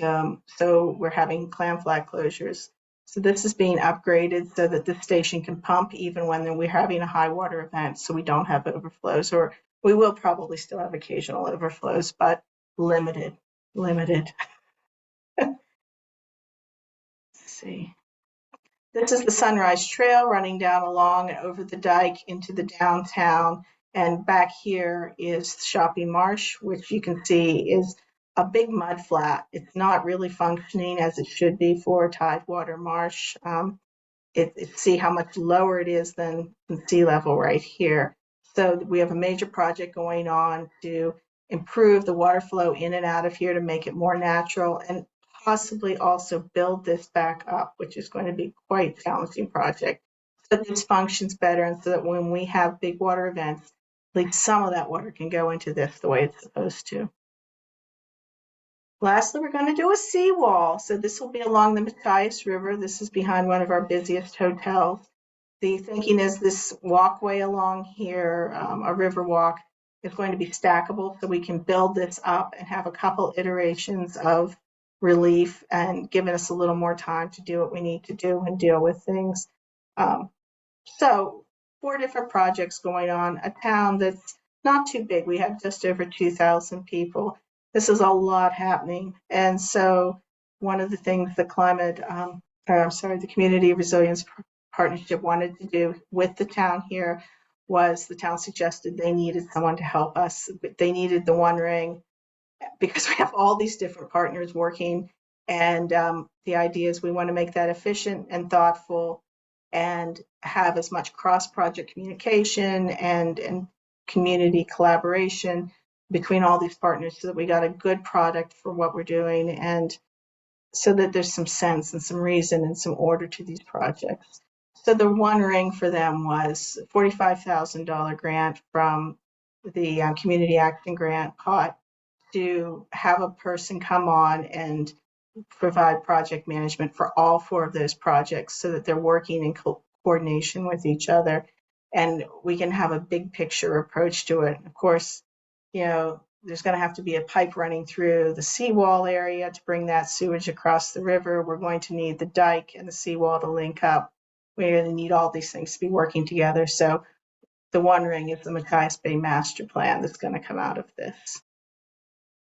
S5: so we're having clam flat closures. So this is being upgraded so that the station can pump even when we're having a high water event, so we don't have overflows, or we will probably still have occasional overflows, but limited. Let's see. This is the Sunrise Trail running down along and over the dike into the downtown. And back here is Shopping Marsh, which you can see is a big mud flat. It's not really functioning as it should be for a tidewater marsh. See how much lower it is than sea level right here. So we have a major project going on to improve the water flow in and out of here to make it more natural, and possibly also build this back up, which is going to be quite a challenging project, so that this functions better, and so that when we have big water events, at least some of that water can go into this the way it's supposed to. Lastly, we're going to do a seawall. So this will be along the Matthias River. This is behind one of our busiest hotels. The thinking is this walkway along here, a river walk, is going to be stackable, so we can build this up and have a couple iterations of relief, and giving us a little more time to do what we need to do and deal with things. So 4 different projects going on, a town that's not too big. We have just over 2,000 people. This is a lot happening. And so one of the things the the Community Resilience Partnership wanted to do with the town here was the town suggested they needed someone to help us. They needed the one ring because we have all these different partners working. And the idea is we want to make that efficient and thoughtful and have as much cross-project communication and community collaboration between all these partners, so that we got a good product for what we're doing, and so that there's some sense and some reason and some order to these projects. So the one ring for them was a $45,000 grant from the Community Action Grant pot to have a person come on and provide project management for all 4 of those projects, so that they're working in coordination with each other, and we can have a big picture approach to it. Of course, there's going to have to be a pipe running through the seawall area to bring that sewage across the river. We're going to need the dike and the seawall to link up. We're going to need all these things to be working together. So the one ring is the Matthias Bay Master Plan that's going to come out of this.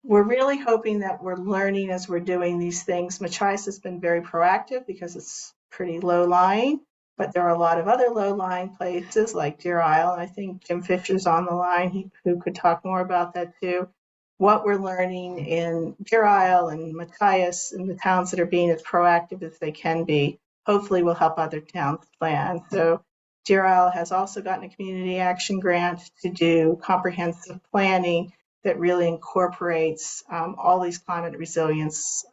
S5: We're really hoping that we're learning as we're doing these things. Matthias has been very proactive because it's pretty low-lying, but there are a lot of other low-lying places like Deer Isle. I think Jim Fisher's on the line, who could talk more about that too. What we're learning in Deer Isle and Matthias and the towns that are being as proactive as they can be, hopefully will help other towns plan. So Deer Isle has also gotten a community action grant to do comprehensive planning that really incorporates all these climate resilience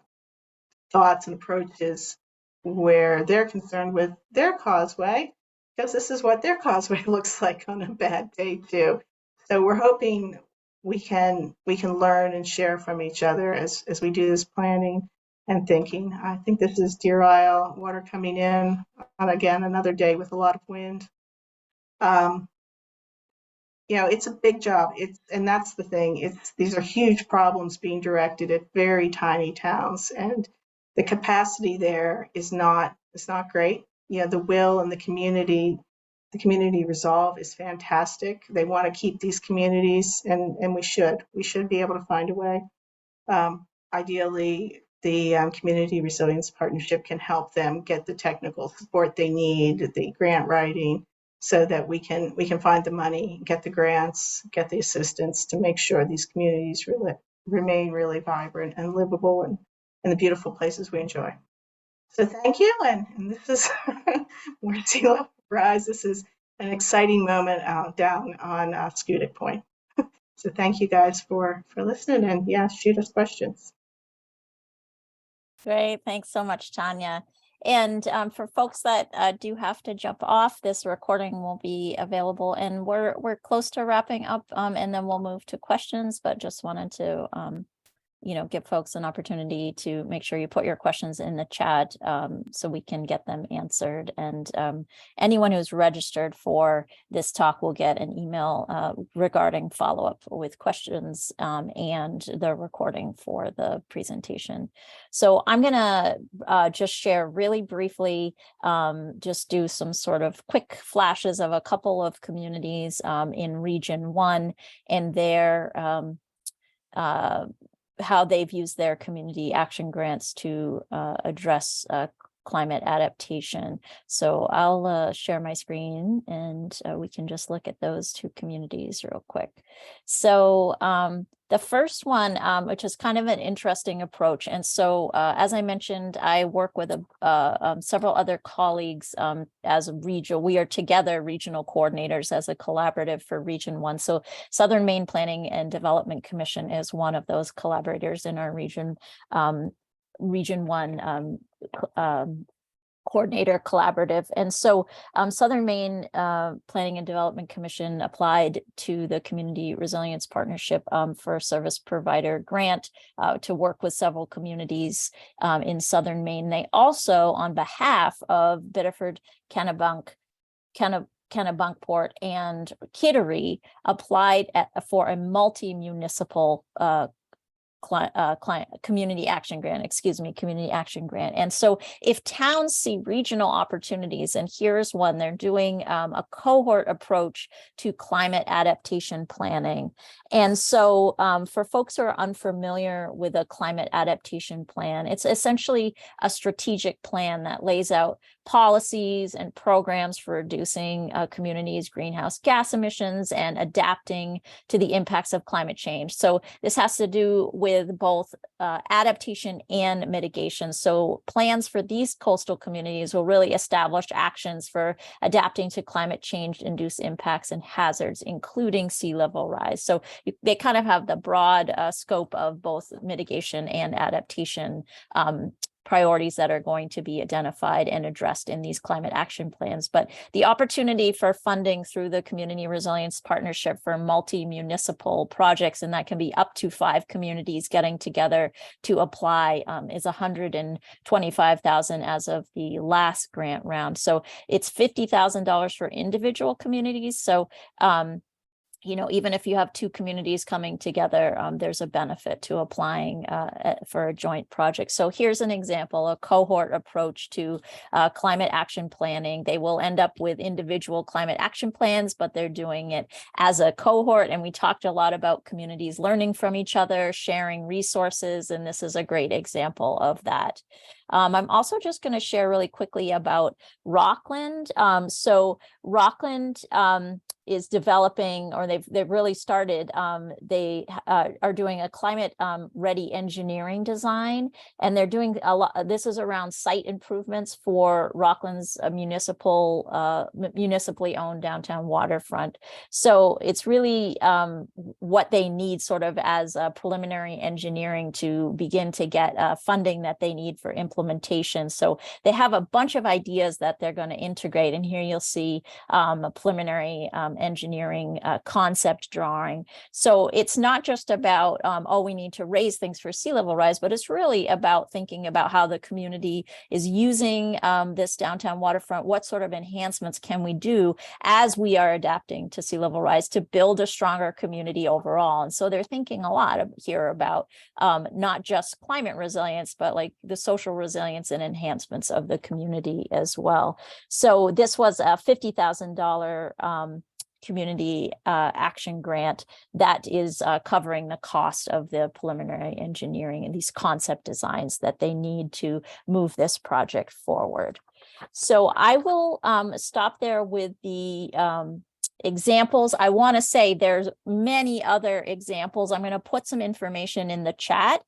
S5: thoughts and approaches, where they're concerned with their causeway, because this is what their causeway looks like on a bad day too. So we're hoping we can learn and share from each other as we do this planning and thinking. I think this is Deer Isle, water coming in on, again, another day with a lot of wind. It's a big job. And that's the thing. These are huge problems being directed at very tiny towns, and the capacity there is not great. The will and the community resolve is fantastic. They want to keep these communities, and we should be able to find a way. Ideally, the Community Resilience Partnership can help them get the technical support they need, the grant writing, so that we can find the money, get the grants, get the assistance to make sure these communities really remain really vibrant and livable and the beautiful places we enjoy. So thank you, and this is more sea level rise. This is an exciting moment down on Scudic Point. So thank you guys for listening, and yeah, shoot us questions.
S1: Great. Thanks so much, Tanya. And for folks that do have to jump off, this recording will be available, and we're close to wrapping up, and then we'll move to questions, but just wanted to give folks an opportunity to make sure you put your questions in the chat, so we can get them answered. And anyone who's registered for this talk will get an email regarding follow-up with questions and the recording for the presentation. So I'm gonna just share really briefly, just do some sort of quick flashes of a couple of communities in Region 1 and their how they've used their community action grants to address climate adaptation. So I'll share my screen, and we can just look at those two communities real quick. So the first one, which is kind of an interesting approach. And so as I mentioned, I work with several other colleagues as a region. We are together regional coordinators as a collaborative for Region 1. So Southern Maine Planning and Development Commission is one of those collaborators in our region, Region 1 coordinator collaborative. And so Southern Maine Planning and Development Commission applied to the Community Resilience Partnership for a service provider grant to work with several communities in Southern Maine. They also, on behalf of Biddeford, Kennebunkport, and Kittery, applied for a multi-municipal community action grant. And so if towns see regional opportunities, and here's one, they're doing a cohort approach to climate adaptation planning. And so for folks who are unfamiliar with a climate adaptation plan, it's essentially a strategic plan that lays out policies and programs for reducing communities' greenhouse gas emissions and adapting to the impacts of climate change. So this has to do with both adaptation and mitigation. So plans for these coastal communities will really establish actions for adapting to climate change-induced impacts and hazards, including sea level rise. So they kind of have the broad scope of both mitigation and adaptation priorities that are going to be identified and addressed in these climate action plans. But the opportunity for funding through the Community Resilience Partnership for multi-municipal projects, and that can be up to 5 communities getting together to apply, is $125,000 as of the last grant round. So it's $50,000 for individual communities. So even if you have 2 communities coming together, there's a benefit to applying for a joint project. So here's an example, a cohort approach to climate action planning. They will end up with individual climate action plans, but they're doing it as a cohort. And we talked a lot about communities learning from each other, sharing resources, and this is a great example of that. I'm also just going to share really quickly about Rockland. So Rockland is developing, or they've really started, they are doing a climate ready engineering design, and they're doing a lot. This is around site improvements for Rockland's municipally owned downtown waterfront. So it's really what they need sort of as a preliminary engineering to begin to get funding that they need for implementation. So they have a bunch of ideas that they're going to integrate, and here you'll see a preliminary engineering concept drawing. So it's not just about, we need to raise things for sea level rise, but it's really about thinking about how the community is using this downtown waterfront. What sort of enhancements can we do as we are adapting to sea level rise to build a stronger community overall? And so they're thinking a lot here about not just climate resilience, but like the social resilience and enhancements of the community as well. So this was a $50,000 community action grant that is covering the cost of the preliminary engineering and these concept designs that they need to move this project forward. So I will stop there with the examples. I want to say there's many other examples. I'm going to put some information in the chat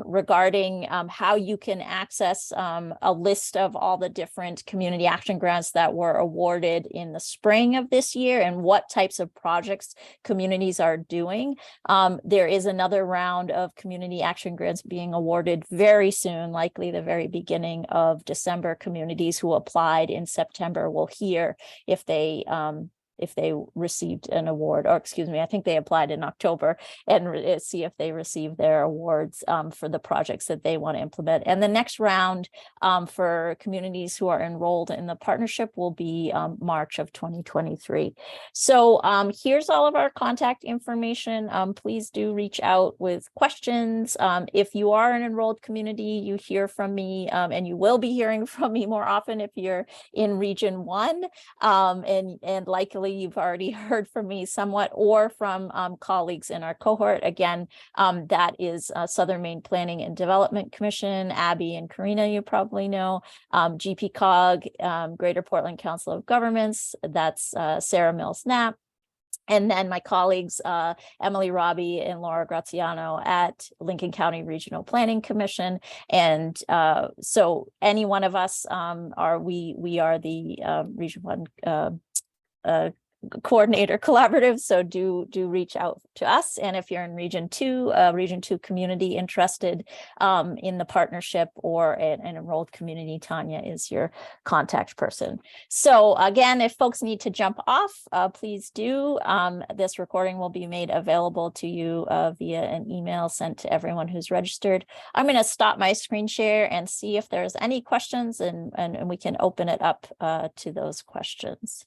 S1: regarding how you can access a list of all the different community action grants that were awarded in the spring of this year and what types of projects communities are doing. There is another round of community action grants being awarded very soon, likely the very beginning of December. Communities who applied in September will hear if they received an award, or excuse me, I think they applied in October, and see if they received their awards for the projects that they want to implement. And the next round for communities who are enrolled in the partnership will be March of 2023. So here's all of our contact information. Please do reach out with questions. If you are an enrolled community, you hear from me, and you will be hearing from me more often if you're in Region 1, and likely you've already heard from me somewhat, or from colleagues in our cohort. Again, that is Southern Maine Planning and Development Commission, Abby and Karina, you probably know, GPCOG, Greater Portland Council of Governments, that's Sarah Mills-Knapp. And then my colleagues, Emily Robbie and Laura Graziano at Lincoln County Regional Planning Commission. And so any one of us we are the Region 1 coordinator collaborative, so do reach out to us. And if you're in Region 2 community interested in the partnership or an enrolled community, Tanya is your contact person. So again, if folks need to jump off, please do. This recording will be made available to you via an email sent to everyone who's registered. I'm going to stop my screen share and see if there's any questions, and we can open it up to those questions.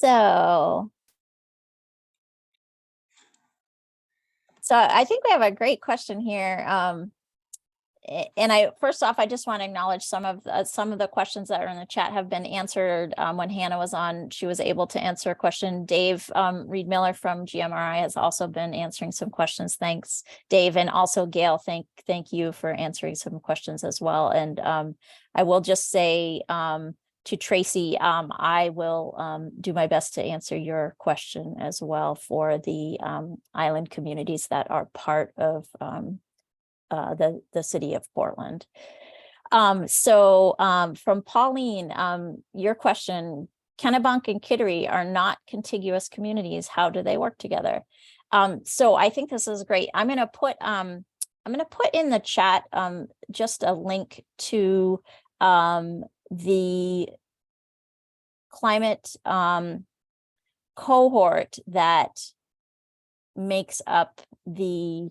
S1: So I think we have a great question here. And first off, I just want to acknowledge some of the questions that are in the chat have been answered. When Hannah was on, she was able to answer a question. Dave Reed Miller from GMRI has also been answering some questions. Thanks, Dave. And also Gail, thank you for answering some questions as well. And I will just say to Tracy, I will do my best to answer your question as well for the island communities that are part of the city of Portland. From Pauline, your question, Kennebunk and Kittery are not contiguous communities. How do they work together? So I think this is great. I'm going to put in the chat just a link to the climate cohort that makes up the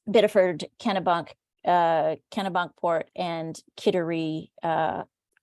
S1: Biddeford, Kennebunkport, and Kittery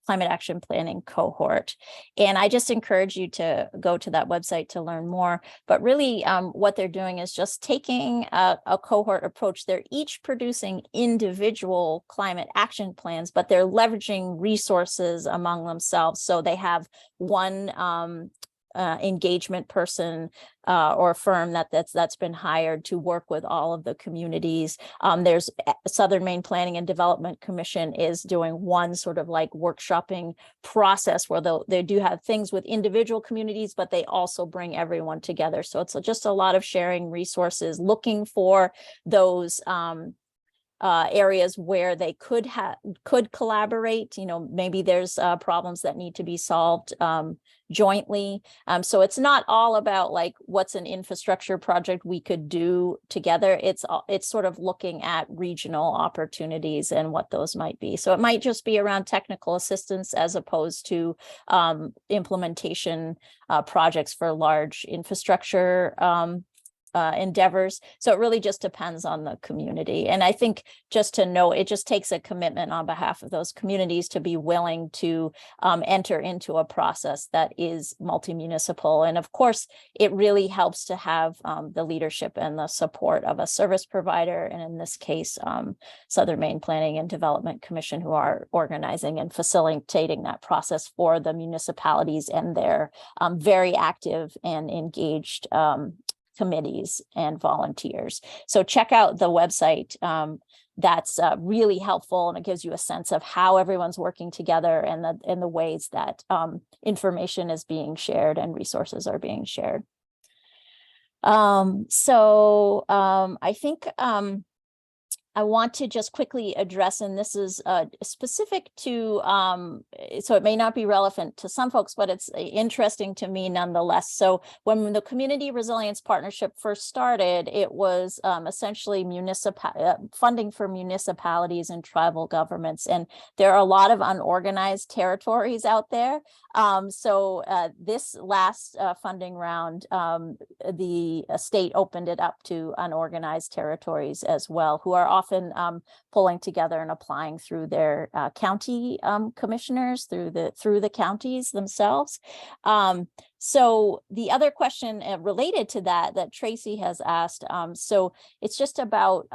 S1: climate action planning cohort. And I just encourage you to go to that website to learn more. But really what they're doing is just taking a cohort approach. They're each producing individual climate action plans, but they're leveraging resources among themselves. So they have one engagement person or firm that's been hired to work with all of the communities. There's Southern Maine Planning and Development Commission is doing one sort of like workshopping process where they do have things with individual communities, but they also bring everyone together. So it's just a lot of sharing resources, looking for those areas where they could collaborate. Maybe there's problems that need to be solved jointly. So it's not all about like what's an infrastructure project we could do together. It's sort of looking at regional opportunities and what those might be. So it might just be around technical assistance as opposed to implementation projects for large infrastructure endeavors. So it really just depends on the community. And I think just to know, it just takes a commitment on behalf of those communities to be willing to enter into a process that is multi-municipal. And of course, it really helps to have the leadership and the support of a service provider. And in this case, Southern Maine Planning and Development Commission, who are organizing and facilitating that process for the municipalities and their very active and engaged committees and volunteers. So check out the website. That's really helpful, and it gives you a sense of how everyone's working together and the ways that information is being shared and resources are being shared. I think I want to just quickly address, and this is specific to, so it may not be relevant to some folks, but it's interesting to me nonetheless. So when the Community Resilience Partnership first started, it was essentially funding for municipalities and tribal governments. And there are a lot of unorganized territories out there. This last funding round, the state opened it up to unorganized territories as well, who are often pulling together and applying through their county commissioners, through the counties themselves. So the other question related to that Tracy has asked, so it's just about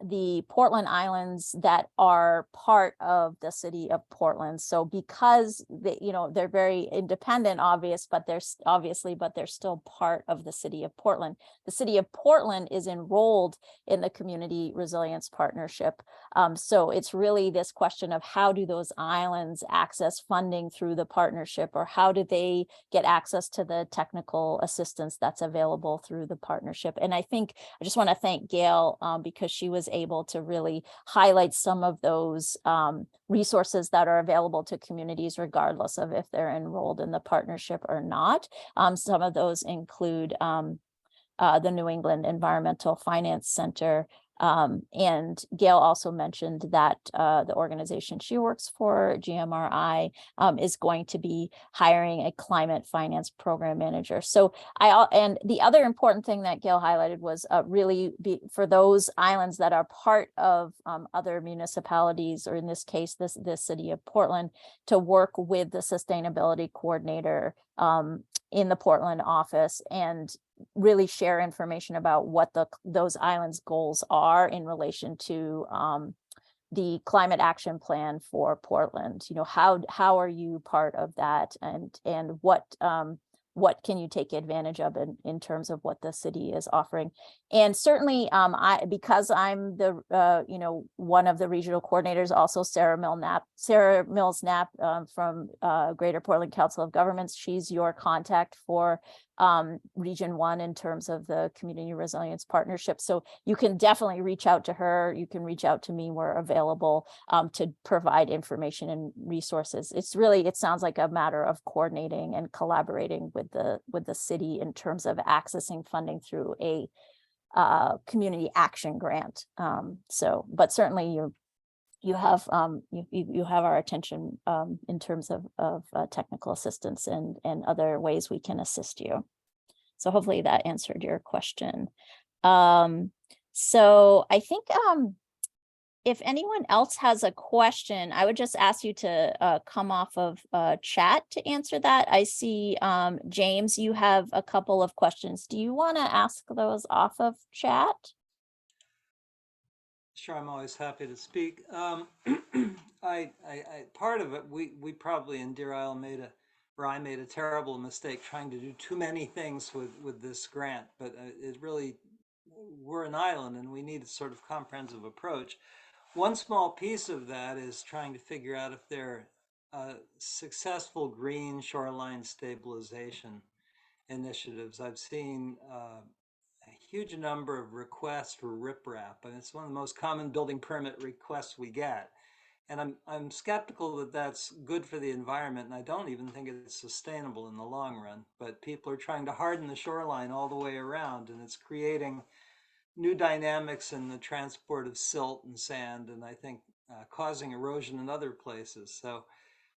S1: the Portland Islands that are part of the city of Portland. So because they're very independent, but they're still part of the city of Portland. The city of Portland is enrolled in the Community Resilience Partnership. So it's really this question of how do those islands access funding through the partnership, or how do they get access to the technical assistance that's available through the partnership? And I think I just want to thank Gail because she was able to really highlight some of those resources that are available to communities, regardless of if they're enrolled in the partnership or not. Some of those include the New England Environmental Finance Center. And Gail also mentioned that the organization she works for, GMRI, is going to be hiring a climate finance program manager. So and the other important thing that Gail highlighted was for those islands that are part of other municipalities, or in this case, the city of Portland, to work with the sustainability coordinator in the Portland office and really share information about what those islands' goals are in relation to the climate action plan for Portland. How are you part of that, and what can you take advantage of in terms of what the city is offering? And certainly, because I'm the one of the regional coordinators, also Sarah Mills Knapp from Greater Portland Council of Governments. She's your contact for Region 1 in terms of the Community Resilience Partnership. So you can definitely reach out to her. You can reach out to me. We're available to provide information and resources. It sounds like a matter of coordinating and collaborating with the city in terms of accessing funding through a community action grant. But certainly you have our attention in terms of technical assistance and other ways we can assist you. So hopefully that answered your question. So I think if anyone else has a question, I would just ask you to come off of chat to answer that. I see, James, you have a couple of questions. Do you want to ask those off of chat?
S4: Sure, I'm always happy to speak. Part of it, we probably in Deer Isle I made a terrible mistake trying to do too many things with this grant, but we're an island and we need a sort of comprehensive approach. One small piece of that is trying to figure out if there are successful green shoreline stabilization initiatives. I've seen a huge number of requests for riprap, and it's one of the most common building permit requests we get. And I'm skeptical that that's good for the environment, and I don't even think it's sustainable in the long run. But people are trying to harden the shoreline all the way around, and it's creating new dynamics in the transport of silt and sand, and I think causing erosion in other places. So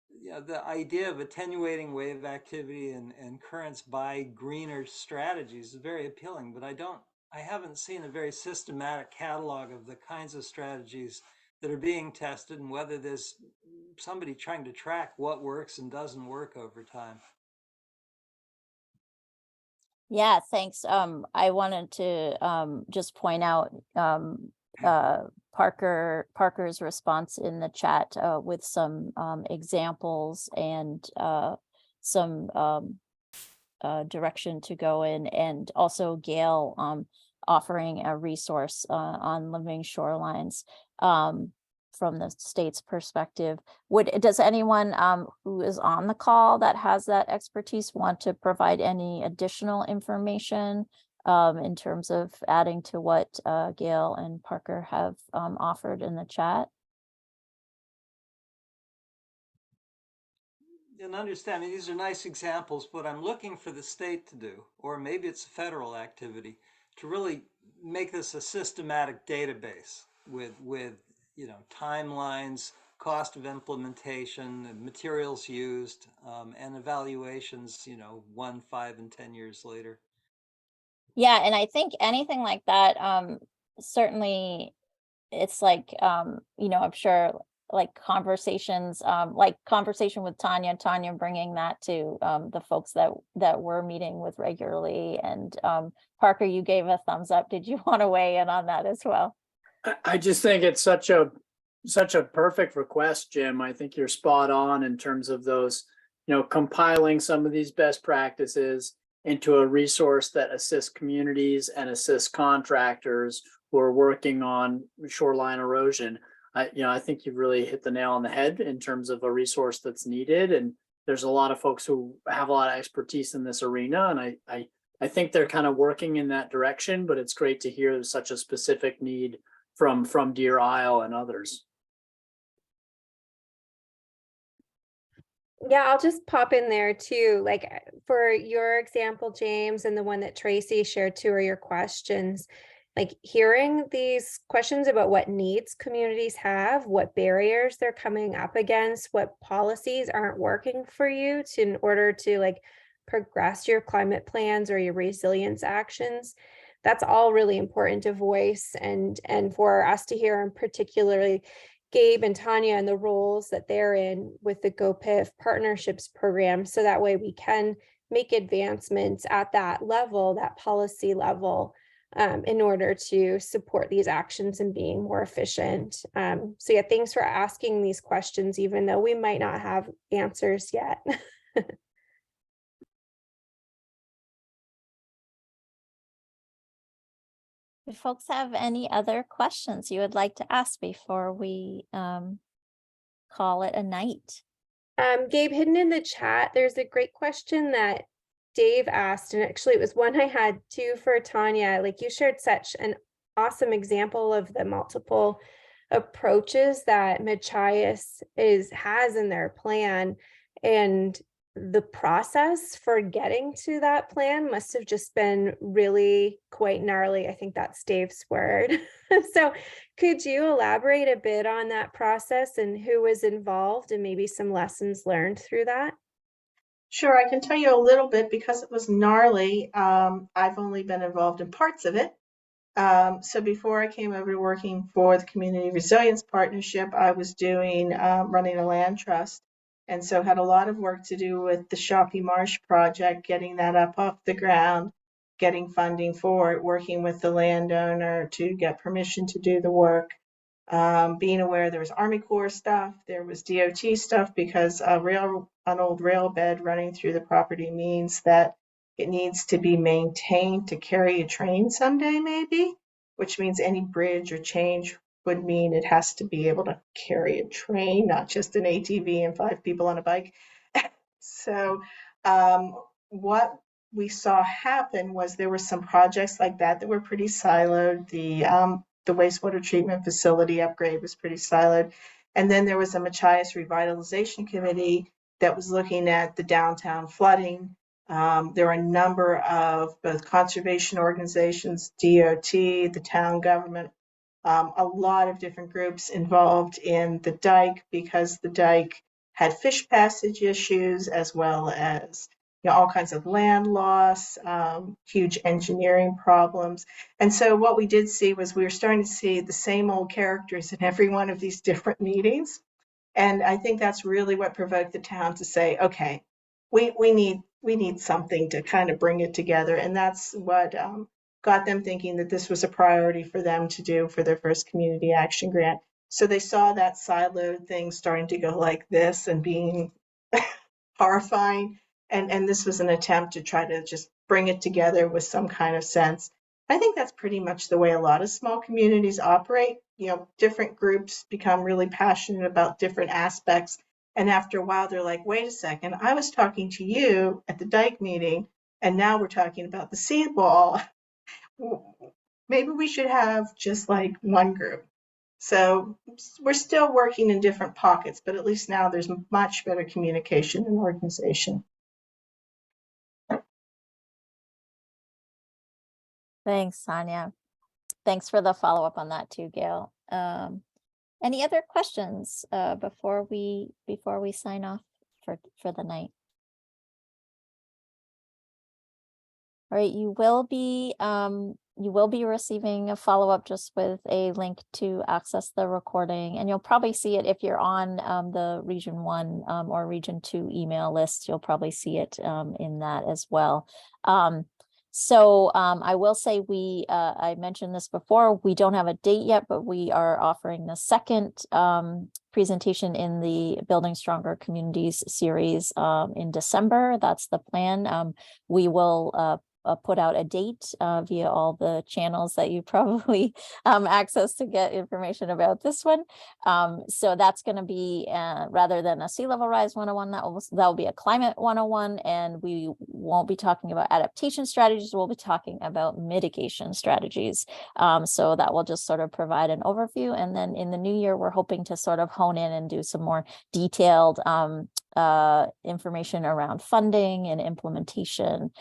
S4: Yeah, the idea of attenuating wave activity and currents by greener strategies is very appealing, but I haven't seen a very systematic catalog of the kinds of strategies that are being tested and whether there's somebody trying to track what works and doesn't work over time.
S1: Yeah, thanks. I wanted to just point out Parker's response in the chat with some examples and some direction to go in, and also Gail offering a resource on living shorelines from the state's perspective. Does anyone who is on the call that has that expertise want to provide any additional information in terms of adding to what Gail and Parker have offered in the chat?
S4: And understand, I mean, these are nice examples, but I'm looking for the state to do, or maybe it's a federal activity, to really make this a systematic database with timelines, cost of implementation, materials used, and evaluations, 1, 5, and 10 years later.
S1: Yeah, and I think anything like that, certainly it's like, I'm sure like conversations, like conversation with Tanya bringing that to the folks that we're meeting with regularly. And Parker, you gave a thumbs up. Did you want to weigh in on that as well?
S6: I just think it's such a perfect request, Jim. I think you're spot on in terms of those, compiling some of these best practices into a resource that assists communities and assists contractors who are working on shoreline erosion. I think you've really hit the nail on the head in terms of a resource that's needed. And there's a lot of folks who have a lot of expertise in this arena. And I think they're kind of working in that direction, but it's great to hear there's such a specific need from Deer Isle and others.
S3: Yeah, I'll just pop in there too, like for your example, James, and the one that Tracy shared too, are your questions. Like hearing these questions about what needs communities have, what barriers they're coming up against, what policies aren't working for you in order to like progress your climate plans or your resilience actions. That's all really important to voice and for us to hear, and particularly Gabe and Tanya and the roles that they're in with the GoPIF partnerships program. So that way we can make advancements at that level, that policy level, in order to support these actions and being more efficient. So yeah, thanks for asking these questions, even though we might not have answers yet.
S1: Do folks have any other questions you would like to ask before we call it a night?
S3: Gabe, hidden in the chat, there's a great question that Dave asked, and actually it was one I had too for Tanya. Like you shared such an awesome example of the multiple approaches that Machias has in their plan, and the process for getting to that plan must have just been really quite gnarly. I think that's Dave's word. So could you elaborate a bit on that process and who was involved and maybe some lessons learned through that?
S5: Sure, I can tell you a little bit because it was gnarly. I've only been involved in parts of it. So before I came over to working for the Community Resilience Partnership, I was doing running a land trust, and so had a lot of work to do with the Shoppy Marsh project, getting that up off the ground, getting funding for it, working with the landowner to get permission to do the work, being aware there was Army Corps stuff, there was DOT stuff, because an old rail bed running through the property means that it needs to be maintained to carry a train someday, maybe, which means any bridge or change would mean it has to be able to carry a train, not just an ATV and 5 people on a bike. So what we saw happen was there were some projects like that were pretty siloed. The wastewater treatment facility upgrade was pretty siloed. And then there was a Machias Revitalization Committee that was looking at the downtown flooding. There were a number of both conservation organizations, DOT, the town government, a lot of different groups involved in the dike, because the dike had fish passage issues, as well as all kinds of land loss, huge engineering problems. And so what we did see was we were starting to see the same old characters in every one of these different meetings. And I think that's really what provoked the town to say, okay, we need something to kind of bring it together. And that's what got them thinking that this was a priority for them to do for their first community action grant. So they saw that siloed thing starting to go like this and being horrifying. And this was an attempt to try to just bring it together with some kind of sense. I think that's pretty much the way a lot of small communities operate. Different groups become really passionate about different aspects. And after a while, they're like, wait a second, I was talking to you at the Dike meeting, and now we're talking about the seawall. Maybe we should have just like one group. So we're still working in different pockets, but at least now there's much better communication and organization.
S1: Thanks, Sonia. Thanks for the follow-up on that too, Gail. Any other questions before we sign off for the night? All right, you will be receiving a follow-up just with a link to access the recording, and you'll probably see it if you're on the Region 1 or Region 2 email list. You'll probably see it in that as well. So I will say I mentioned this before, we don't have a date yet, but we are offering the second presentation in the Building Stronger Communities series in December. That's the plan. We will put out a date via all the channels that you probably access to get information about this one. So that's going to be rather than a sea level rise 101, that will be a climate 101, and we won't be talking about adaptation strategies. We'll be talking about mitigation strategies. So that will just sort of provide an overview, and then in the new year, we're hoping to sort of hone in and do some more detailed information around funding and implementation.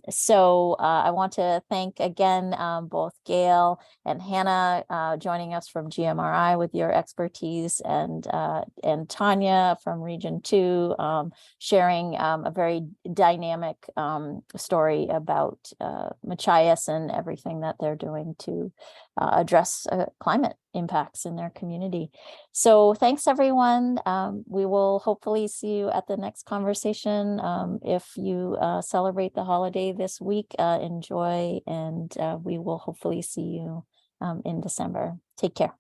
S1: So I want to thank again both Gail and Hannah joining us from GMRI with your expertise, and Tanya from Region 2 sharing a very dynamic story about Machias and everything that they're doing to address climate impacts in their community. So thanks, everyone. We will hopefully see you at the next conversation. If you celebrate the holiday this week, enjoy, and we will hopefully see you in December. Take care.